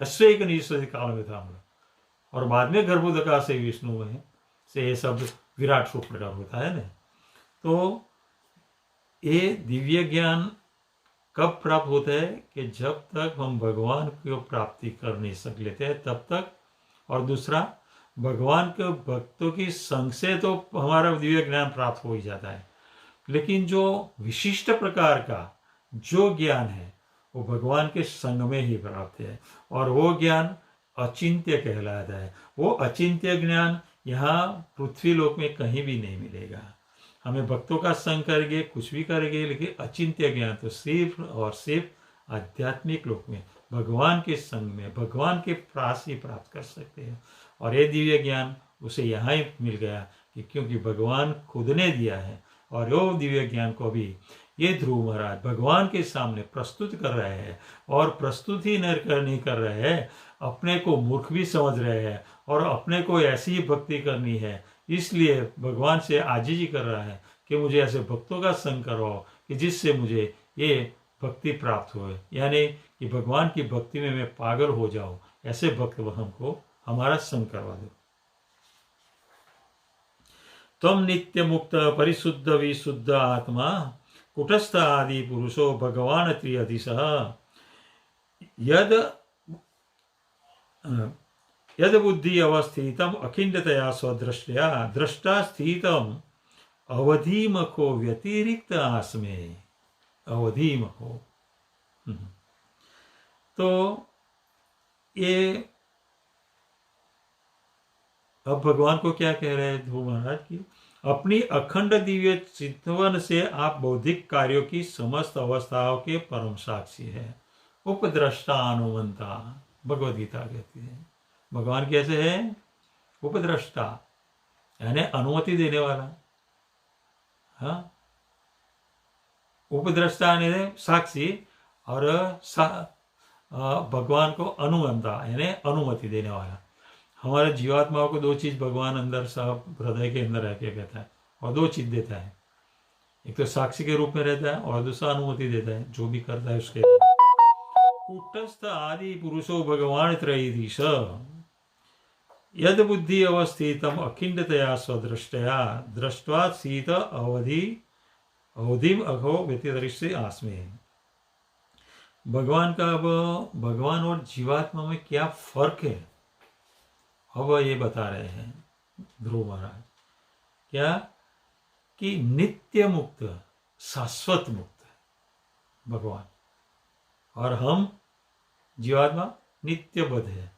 ऐसे एक निश्चित काल में था हम लोग और बाद में गर्भोदका से विष्णु में से ये सब विराट रूप प्रकट होता है ना। तो ये दिव्य ज्ञान कब प्राप्त होता है कि जब तक हम भगवान को प्राप्ति कर नहीं सक लेते हैं तब तक, और दूसरा भगवान के भक्तों की संग से तो हमारा दिव्य ज्ञान प्राप्त हो ही जाता है, लेकिन जो विशिष्ट प्रकार का जो ज्ञान है वो भगवान के संग में ही प्राप्त है और वो ज्ञान अचिंत्य कहलाता है। वो अचिंत्य ज्ञान यहाँ पृथ्वी लोक में कहीं भी नहीं मिलेगा। हमें भक्तों का संग करेंगे, कुछ भी करेंगे, लेकिन अचिंत्य ज्ञान तो सिर्फ और सिर्फ आध्यात्मिक लोक में भगवान के संग में भगवान के पास ही प्राप्त कर सकते हैं। और ये दिव्य ज्ञान उसे यहाँ ही मिल गया कि क्योंकि भगवान खुद ने दिया है और वो दिव्य ज्ञान को भी ये ध्रुव महाराज भगवान के सामने प्रस्तुत कर रहे हैं और प्रस्तुत ही नहीं कर रहे हैं, अपने को मूर्ख भी समझ रहे हैं और अपने को ऐसी ही भक्ति करनी है, इसलिए भगवान से आजीजी कर रहा है कि मुझे ऐसे भक्तों का संग करवाओ कि जिससे मुझे ये भक्ति प्राप्त हो, यानी कि भगवान की भक्ति में मैं पागल हो जाऊं, ऐसे भक्त हमको हमारा संग करवा दो। तम नित्य मुक्त परिशुद्ध विशुद्ध आत्मा कुटस्थ आदि पुरुषो भगवान त्रिअधिश यद बुद्धि अवस्थितम अखिंडतया स्वदृष्टया दृष्टा स्थितम अवधिमको व्यतिरिक्त आस्मे अवधिमको। तो ये अब भगवान को क्या कह रहे हैं ध्रुव महाराज की, अपनी अखंड दिव्य चिंतन से आप बौद्धिक कार्यों की समस्त अवस्थाओं के परम साक्षी है। उपद्रष्टा अनुमंता भगवद गीता कहती है। भगवान कैसे है? उपद्रष्टा यानी अनुमति देने वाला। हाँ, उपद्रष्टा यानी साक्षी और भगवान को अनुमंता यानी अनुमति देने वाला। हमारे जीवात्माओं को दो चीज भगवान अंदर सब हृदय के अंदर रह के कहता है और दो चीज देता है, एक तो साक्षी के रूप में रहता है और दूसरा अनुमति देता है जो भी करता है उसके। कूटस्थ आदि पुरुषो भगवान त्रयीधीश यद बुद्धि अवस्थितम अखिंडतया स्वदृष्टया दृष्टवा शीत अवधिम अघो व्यतिरिक्त आस्मे। भगवान का अब भगवान और जीवात्मा में क्या फर्क है अब ये बता रहे हैं ध्रुव महाराज। क्या कि नित्य मुक्त शाश्वत मुक्त है भगवान और हम जीवात्मा नित्यबद्ध है।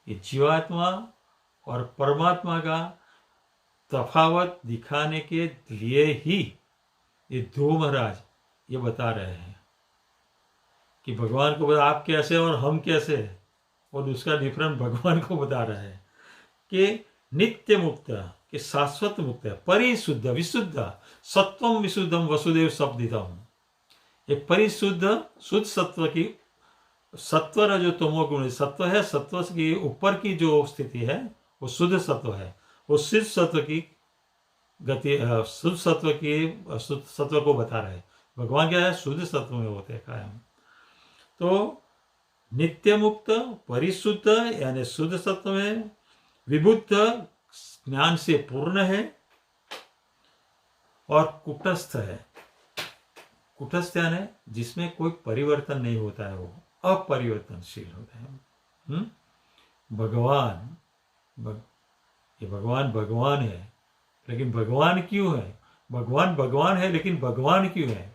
ये जीवात्मा और परमात्मा का तफावत दिखाने के लिए ही ये ध्रुव महाराज ये बता रहे हैं कि भगवान को आप कैसे और हम कैसे, और उसका डिफरेंट भगवान को बता रहे हैं कि नित्य मुक्त कि शाश्वत मुक्त है, परिशुद्ध विशुद्ध सत्वम विशुद्धम वसुदेव शब्दितम। ये परिशुद्ध शुद्ध सत्व की सत्वर जो तमोगुण सत्व है, सत्व की ऊपर की जो स्थिति है वो शुद्ध सत्व है। वो शुद्ध सत्व की गति शुद्ध सत्व की शुद्ध सत्व को बता रहे हैं। भगवान क्या है, शुद्ध सत्व में होते हैं कायम। तो नित्य मुक्त परिशुद्ध यानी शुद्ध सत्व में, विबुद्ध ज्ञान से पूर्ण है, और कुटस्थ है। कुटस्थ यानी जिसमें कोई परिवर्तन नहीं होता है, वो अपरिवर्तनशील होता है। भगवान ये भगवान है, लेकिन भगवान क्यों है? भगवान है, लेकिन भगवान क्यों है?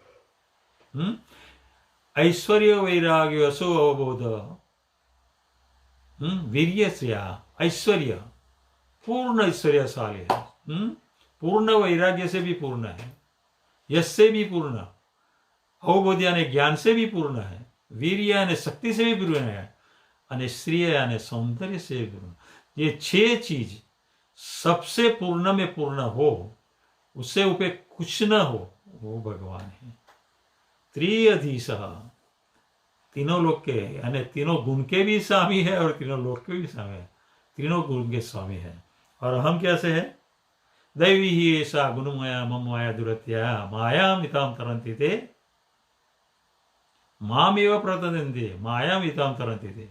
ऐश्वर्य वैराग्य असो अवबोध वीर्य से ऐश्वर्य, पूर्ण ऐश्वर्यशाली है, पूर्ण वैराग्य से भी पूर्ण है, यश से भी पूर्ण, अवबोध यानी ज्ञान से भी पूर्ण है, वीर्य यानी शक्ति से भी पूर्ण है, और श्रेय यानी सौंदर्य से भी पूर्ण। ये 6 चीज सबसे पूर्ण में पूर्ण हो, उससे ऊपर कुछ न हो, वो भगवान है। त्रिअधीश, तीनों लोक के यानी तीनों गुण के भी स्वामी है और तीनों लोक के भी स्वामी है, तीनों गुण के स्वामी है। और हम कैसे है? दैवी ही ऐसा गुणमया मम माया दुरत्या मायाम इताम तरंती थे माम एवं प्रतंते मायाम इताम तरंती थे।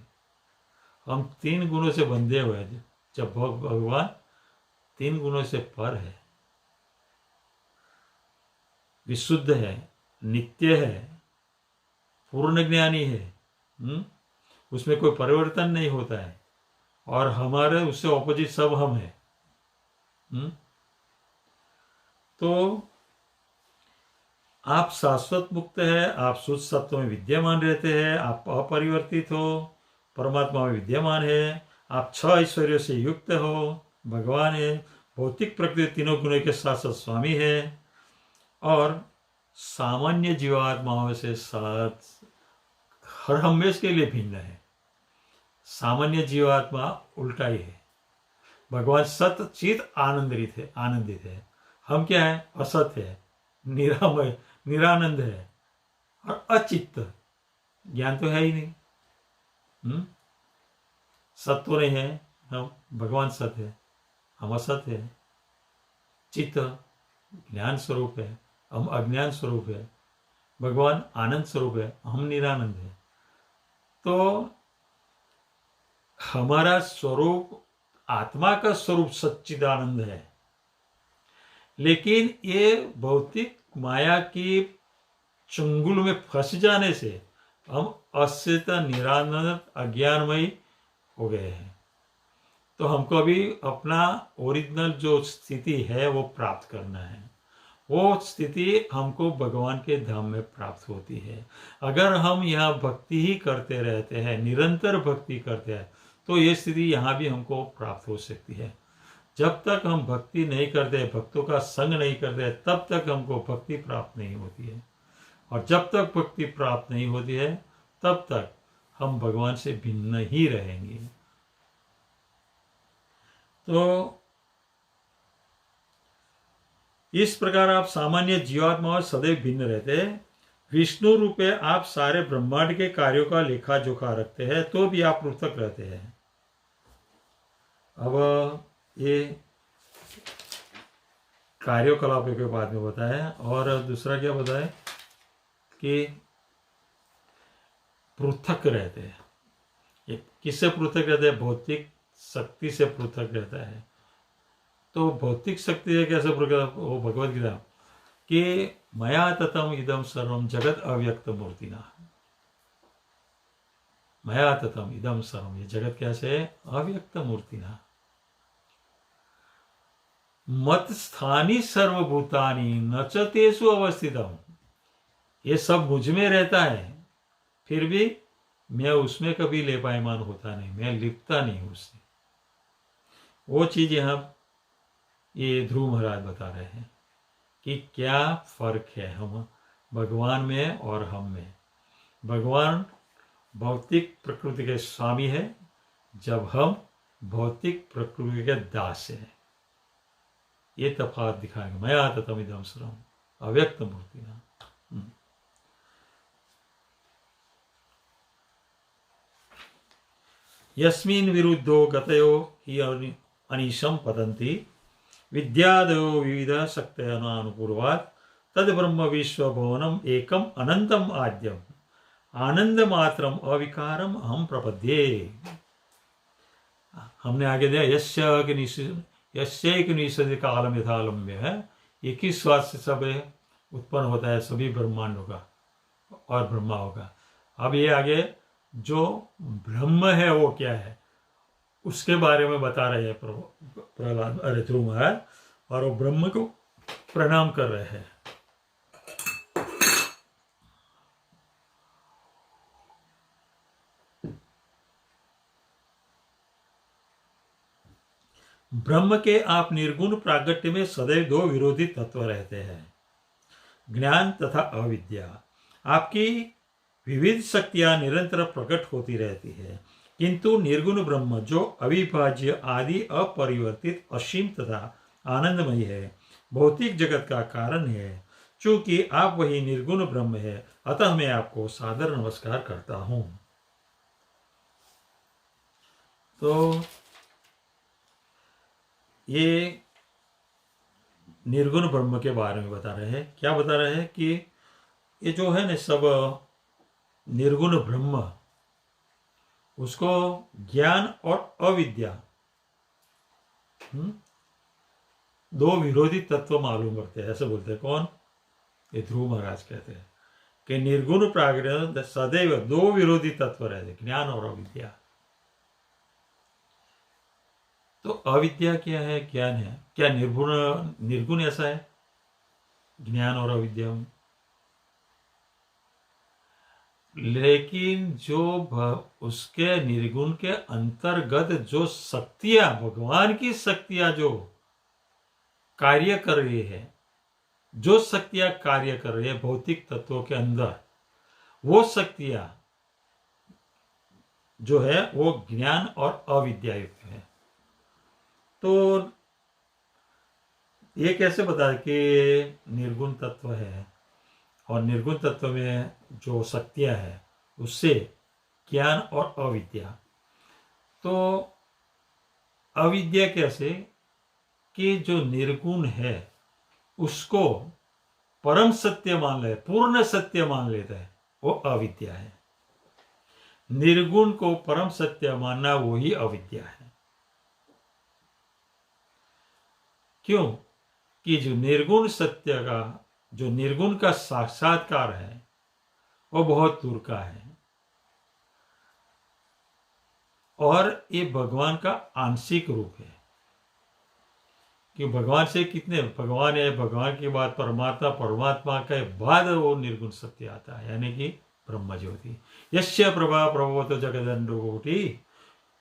हम 3 गुणों से बंधे हुए हैं, जब भगवान 3 गुणों से पर है, विशुद्ध है, नित्य है, पूर्ण ज्ञानी है, उसमें कोई परिवर्तन नहीं होता है, और हमारे उससे ऑपोजिट सब हम है। तो आप शाश्वत मुक्त है, आप शुद्ध सत्व में विद्यमान रहते हैं, आप अपरिवर्तित हो, परमात्मा में विद्यमान है, आप 6 ऐश्वर्यों से युक्त हो, भगवान है, भौतिक प्रकृति तीनों गुणों के साथ साथ स्वामी है, और सामान्य जीवात्माओं से साथ हर हमेश के लिए भिन्न है। सामान्य जीवात्मा उल्टा ही है। भगवान सत चित आनंदित है। हम क्या है? असत है, निरामय निरानंद है, और अचित्त, ज्ञान तो है ही नहीं। सत तो नहीं है, हम भगवान सत है, हम असत है। चित्त ज्ञान स्वरूप है, हम अज्ञान स्वरूप है। भगवान आनंद स्वरूप है, हम निरानंद है। तो हमारा स्वरूप, आत्मा का स्वरूप सच्चिदानंद है, लेकिन ये भौतिक माया की चंगुल में फंस जाने से हम अस्यता निरानंद अज्ञानमयी हो गए हैं। तो हमको अभी अपना ओरिजिनल जो स्थिति है वो प्राप्त करना है। वो स्थिति हमको भगवान के धाम में प्राप्त होती है। अगर हम यहाँ भक्ति ही करते रहते हैं, निरंतर भक्ति करते हैं, तो ये स्थिति यहाँ भी हमको प्राप्त हो सकती है। जब तक हम भक्ति नहीं करते, भक्तों का संग नहीं करते, तब तक हमको भक्ति प्राप्त नहीं होती है। और जब तक भक्ति प्राप्त नहीं होती है, तब तक हम भगवान से भिन्न ही रहेंगे। तो इस प्रकार आप सामान्य जीवात्मा और सदैव भिन्न रहते हैं। विष्णु रूपे आप सारे ब्रह्मांड के कार्यों का लेखा जोखा रखते हैं, तो भी आप पृथक रहते हैं। अब ये कार्यकलापों के बाद में बताया, और दूसरा क्या बताया कि पृथक रहते हैं। ये किससे पृथक रहते हैं? भौतिक शक्ति से पृथक रहता है। तो भौतिक शक्ति है कैसे पृथक? वो भगवद गीता कि मया ततम इदम सर्वम जगत अव्यक्त मूर्तिना, मया ततम इदम सर्वम, ये जगत कैसे है? अव्यक्त मूर्तिना। मत स्थानी सर्वभूतानि न च तेषु अवस्थितम, ये सब मुझ में रहता है, फिर भी मैं उसमें कभी लेपायमान होता नहीं, मैं लिपता नहीं उससे। वो चीज यहां ये ध्रुव महाराज बता रहे हैं कि क्या फर्क है हम भगवान में और हम में। भगवान भौतिक प्रकृति के स्वामी है, जब हम भौतिक प्रकृति के दास हैं। ये तफावत दिखाएंगे। मया ततम इदम सर्वम अव्यक्त मूर्तिना। यस्मिन् विरुद्धो गतयो हि अनिशम पतन्ति विद्यादयो विविध शक्त्यनुपूर्वात् तद ब्रह्म विश्व भवनम एकम अनंतम आद्यम आनंद मात्रम अविकारम अहम प्रपद्ये। हमने आगे दिया यस्यैक निषेध कालम यथालम्य है, एक ही श्वास से सब उत्पन्न होता है, सभी ब्रह्मांड होगा और ब्रह्मा होगा। अब ये आगे जो ब्रह्म है वो क्या है उसके बारे में बता रहे हैं प्रहलाद ध्रुव महाराज, और वो ब्रह्म को प्रणाम कर रहे हैं। ब्रह्म के आप निर्गुण प्रागट्य में सदैव दो विरोधी तत्व रहते हैं, ज्ञान तथा अविद्या। आपकी विविध शक्तियां निरंतर प्रकट होती रहती है, किंतु निर्गुण ब्रह्म जो अविभाज्य आदि अपरिवर्तित असीम तथा आनंदमय है, भौतिक जगत का कारण है। चूंकि आप वही निर्गुण ब्रह्म है, अतः मैं आपको सादर नमस्कार करता हूं। तो ये निर्गुण ब्रह्म के बारे में बता रहे हैं। क्या बता रहे हैं कि ये जो है ना सब निर्गुण ब्रह्म, उसको ज्ञान और अविद्या दो विरोधी तत्व मालूम करते हैं। ऐसे बोलते हैं कौन? ये ध्रुव महाराज कहते हैं कि निर्गुण प्रागट्य सदैव दो विरोधी तत्व रहते, ज्ञान और अविद्या। तो अविद्या क्या है, ज्ञान है? क्या निर्गुण ऐसा है ज्ञान और अविद्या में? लेकिन जो उसके निर्गुण के अंतर्गत जो शक्तियां, भगवान की शक्तियां जो कार्य कर रही है, जो शक्तियां कार्य कर रही है भौतिक तत्वों के अंदर, वो शक्तियां जो है वो ज्ञान और अविद्या युक्त है। तो ये कैसे बता कि निर्गुण तत्व है और निर्गुण तत्व में जो शक्तियां है उससे ज्ञान और अविद्या। तो अविद्या कैसे कि जो निर्गुण है उसको परम सत्य मान ले, पूर्ण सत्य मान लेता है, वो अविद्या है। निर्गुण को परम सत्य मानना वही अविद्या है। क्यों? कि जो निर्गुण सत्य का, जो निर्गुण का साक्षात्कार है वो बहुत दूर का है, और ये भगवान का आंशिक रूप है। कि भगवान से कितने भगवान है, भगवान के बाद परमात्मा, परमात्मा के बाद वो निर्गुण सत्य आता है, यानी कि ब्रह्म ज्योति। यस्य प्रभा प्रभवत जगदंड कोटि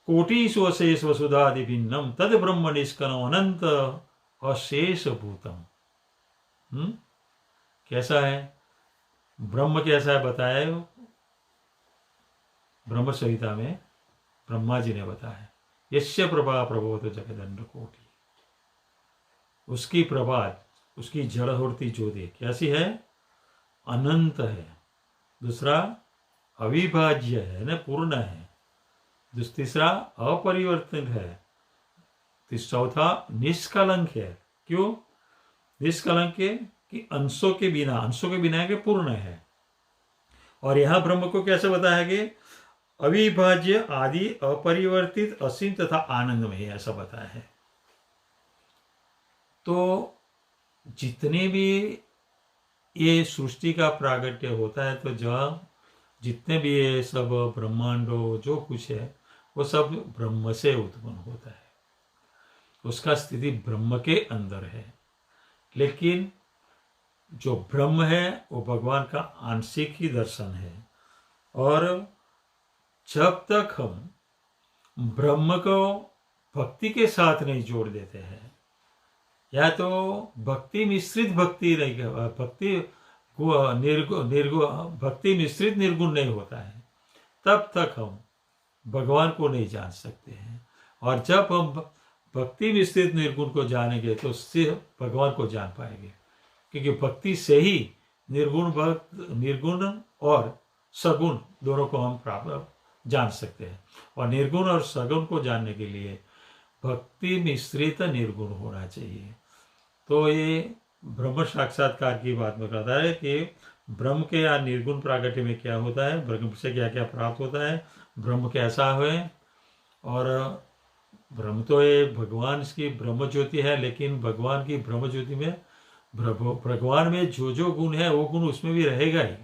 कोटि स्वशेष वसुधादि भिन्नम तद ब्रह्म निष्कलम अनंत अशेष भूतम। कैसा है ब्रह्म? कैसा है बताया है ब्रह्म संहिता में, ब्रह्मा जी ने बताया। यस्य प्रभा प्रभवत जगदंड कोटि, उसकी प्रभा, उसकी जड़ होती ज्योति कैसी है? अनंत है। दूसरा अविभाज्य है ना, पूर्ण है। तीसरा अपरिवर्तित है। चौथा निष्कलंक है। क्यों निष्कलंक है? कि अंशों के बिना के पूर्ण है। और यहां ब्रह्म को कैसे बताया गया? अविभाज्य आदि अपरिवर्तित असीम तथा आनंदमय, ऐसा बताया है। तो जितने भी ये सृष्टि का प्रागट्य होता है, तो जब जितने भी ये सब ब्रह्मांडों जो कुछ है वो सब ब्रह्म से उत्पन्न होता है, उसका स्थिति ब्रह्म के अंदर है। लेकिन जो ब्रह्म है वो भगवान का आंशिक ही दर्शन है। और जब तक हम ब्रह्म को भक्ति के साथ नहीं जोड़ देते हैं, या तो भक्ति मिश्रित भक्ति नहीं, भक्ति मिश्रित निर्गुण नहीं होता है, तब तक हम भगवान को नहीं जान सकते हैं। और जब हम भक्ति मिश्रित निर्गुण को जानेंगे तो सिर्फ भगवान को जान पाएंगे, क्योंकि भक्ति से ही निर्गुण और सगुण दोनों को हम प्राप्त जान सकते हैं। और निर्गुण और सगुण को जानने के लिए भक्ति मिश्रित निर्गुण होना चाहिए। तो ये ब्रह्म साक्षात्कार की बात में कहता है कि ब्रह्म के या निर्गुण प्रागट्य में क्या होता है, ब्रह्म से क्या क्या प्राप्त होता है, ब्रह्म कैसा है। और ब्रह्म तो ये भगवान की ब्रह्म ज्योति है, लेकिन भगवान की ब्रह्म ज्योति में भगवान में जो जो गुण है वो गुण उसमें भी रहेगा ही,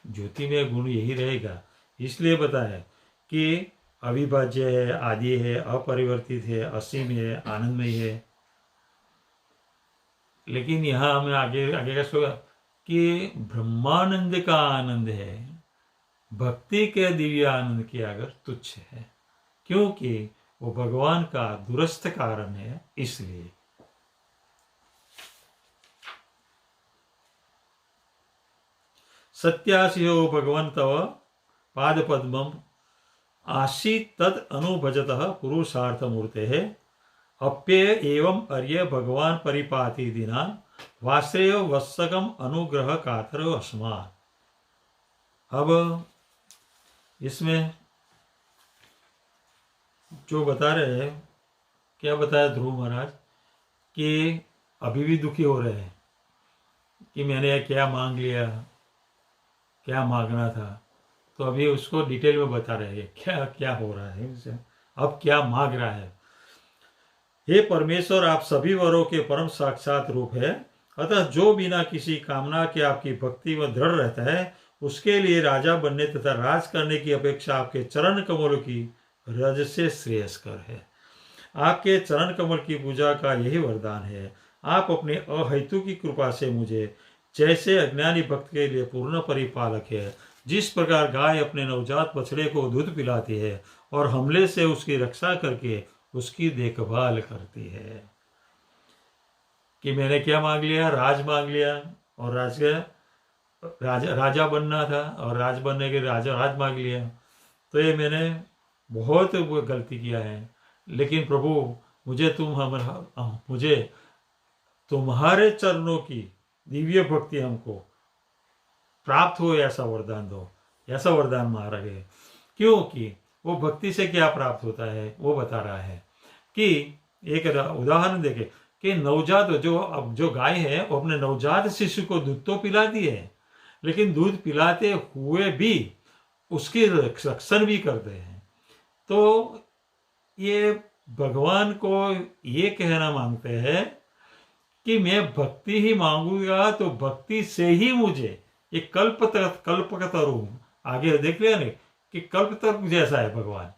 ज्योति में गुण यही रहेगा। इसलिए बताया कि अविभाज्य है, आदि है, अपरिवर्तित है, असीम है, आनंदमय है। लेकिन यहाँ हमें आगे आगे का सोचा कि ब्रह्मानंद का आनंद है, भक्ति के दिव्य आनंद की अगर तुच्छ है, क्योंकि वो भगवान का दूरस्थ कारण है। इसलिए सत्यासियो भगवन् तव पाद पद्मम आशी तद अनुभजतः पुरुषार्थ मूर्ते है अप्यय एवं अर्य भगवान परिपाति दिना वाश्रेय वत्सकम अनुग्रह कातर अस्मान। अब इसमें जो बता रहे हैं, क्या बताया ध्रुव महाराज कि अभी भी दुखी हो रहे हैं कि मैंने क्या मांग लिया, क्या मांगना था। तो अभी उसको डिटेल में बता रहे हैं क्या क्या हो रहा है, अब क्या मांग रहा है। हे परमेश्वर, आप सभी वरों के परम साक्षात रूप है, अतः जो बिना किसी कामना के आपकी भक्ति में दृढ़ रहता है उसके लिए राजा बनने तथा राज करने की अपेक्षा आपके चरण कमलों की रज से श्रेयस्कर है। आपके चरण कमल की पूजा का यही वरदान है। आप अपने अहेतु की कृपा से मुझे जैसे अज्ञानी भक्त के लिए पूर्ण परिपालक है, जिस प्रकार गाय अपने नवजात बछड़े को दूध पिलाती है और हमले से उसकी रक्षा करके उसकी देखभाल करती है। कि मैंने क्या मांग लिया, राज मांग लिया, और राजा बनना था और राज बनने के राज मांग लिया। तो ये मैंने बहुत गलती किया है, लेकिन प्रभु मुझे तुम्हारे चरणों की दिव्य भक्ति हमको प्राप्त हो, ऐसा वरदान दो, ऐसा वरदान मांग रहे। क्योंकि वो भक्ति से क्या प्राप्त होता है वो बता रहा है कि एक उदाहरण देखे कि नवजात जो गाय है वो अपने नवजात शिशु को दूध तो पिलाती है, लेकिन दूध पिलाते हुए भी उसकी रक्षण भी करते हैं। तो ये भगवान को ये कहना मांगते हैं कि मैं भक्ति ही मांगूंगा तो भक्ति से ही मुझे ये कल्पतरु आगे देख लिया नहीं कि कल्पतरु जैसा है भगवान।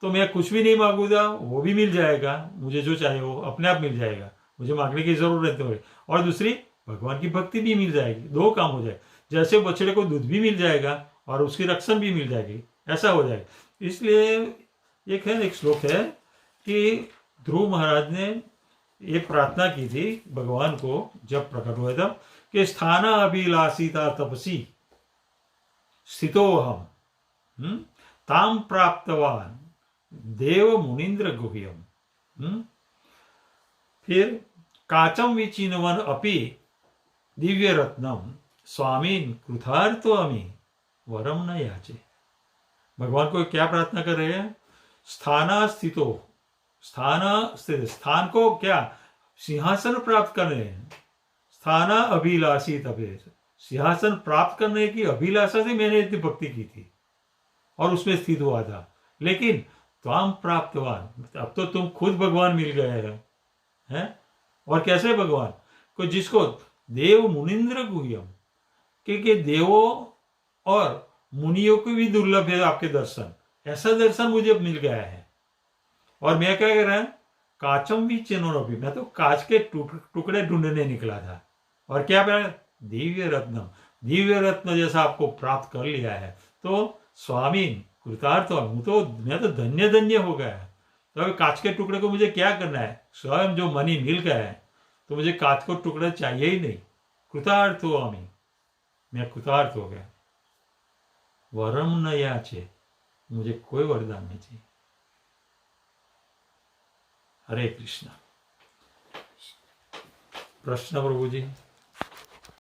तो मैं कुछ भी नहीं मांगूंगा वो भी मिल जाएगा, मुझे जो चाहिए वो अपने आप मिल जाएगा, मुझे मांगने की जरूरत नहीं। और दूसरी भगवान की भक्ति भी मिल जाएगी, दो काम हो जाए, जैसे बछड़े को दूध भी मिल जाएगा और उसकी रक्षण भी मिल जाएगी, ऐसा हो जाएगा। इसलिए एक श्लोक है कि ध्रुव महाराज ने ये प्रार्थना की थी भगवान को जब प्रकट हुए तब कि स्थाना अभिलाषिता तपसी स्थितो हम ताम प्राप्तवान देव मुनीन्द्र गुह्यम। फिर काचम विचिनवन अपि दिव्य रत्नम स्वामीन कृतार्थो अमी वरम न याचे। भगवान को क्या प्रार्थना कर रहे हैं? स्थाना स्थितो, स्थान को क्या सिंहासन प्राप्त करने हैं। स्थाना अभिलाषी तपे, सिंहासन प्राप्त करने की अभिलाषा से मैंने इतनी भक्ति की थी और उसमें स्थित हुआ था। लेकिन त्वाम प्राप्तवान, अब तो तुम खुद भगवान मिल गए हैं। और कैसे भगवान को? जिसको देव मुनीन्द्र गुह्यम, क्योंकि देवों और मुनियों को भी दुर्लभ है आपके दर्शन, ऐसा दर्शन मुझे मिल गया है। और मैं क्या कह रहा है? काचम भी चिन्हों, मैं तो कांच के टुकड़े ढूंढने निकला था। और क्या दिव्य रत्नम, दिव्य रत्न जैसा आपको प्राप्त कर लिया है। तो स्वामी कृतार्थ, मैं तो धन्य धन्य हो गया है। तो अभी कांच के टुकड़े को मुझे क्या करना है? स्वयं जो मणि मिल गया है तो मुझे कांच को टुकड़े चाहिए ही नहीं। कृतार्थ हो अमी, मैं कृतार्थ हो गया। वरम न याचे, मुझे कोई वरदान नहीं चाहिए। हरे कृष्णा। प्रश्न प्रभु जी।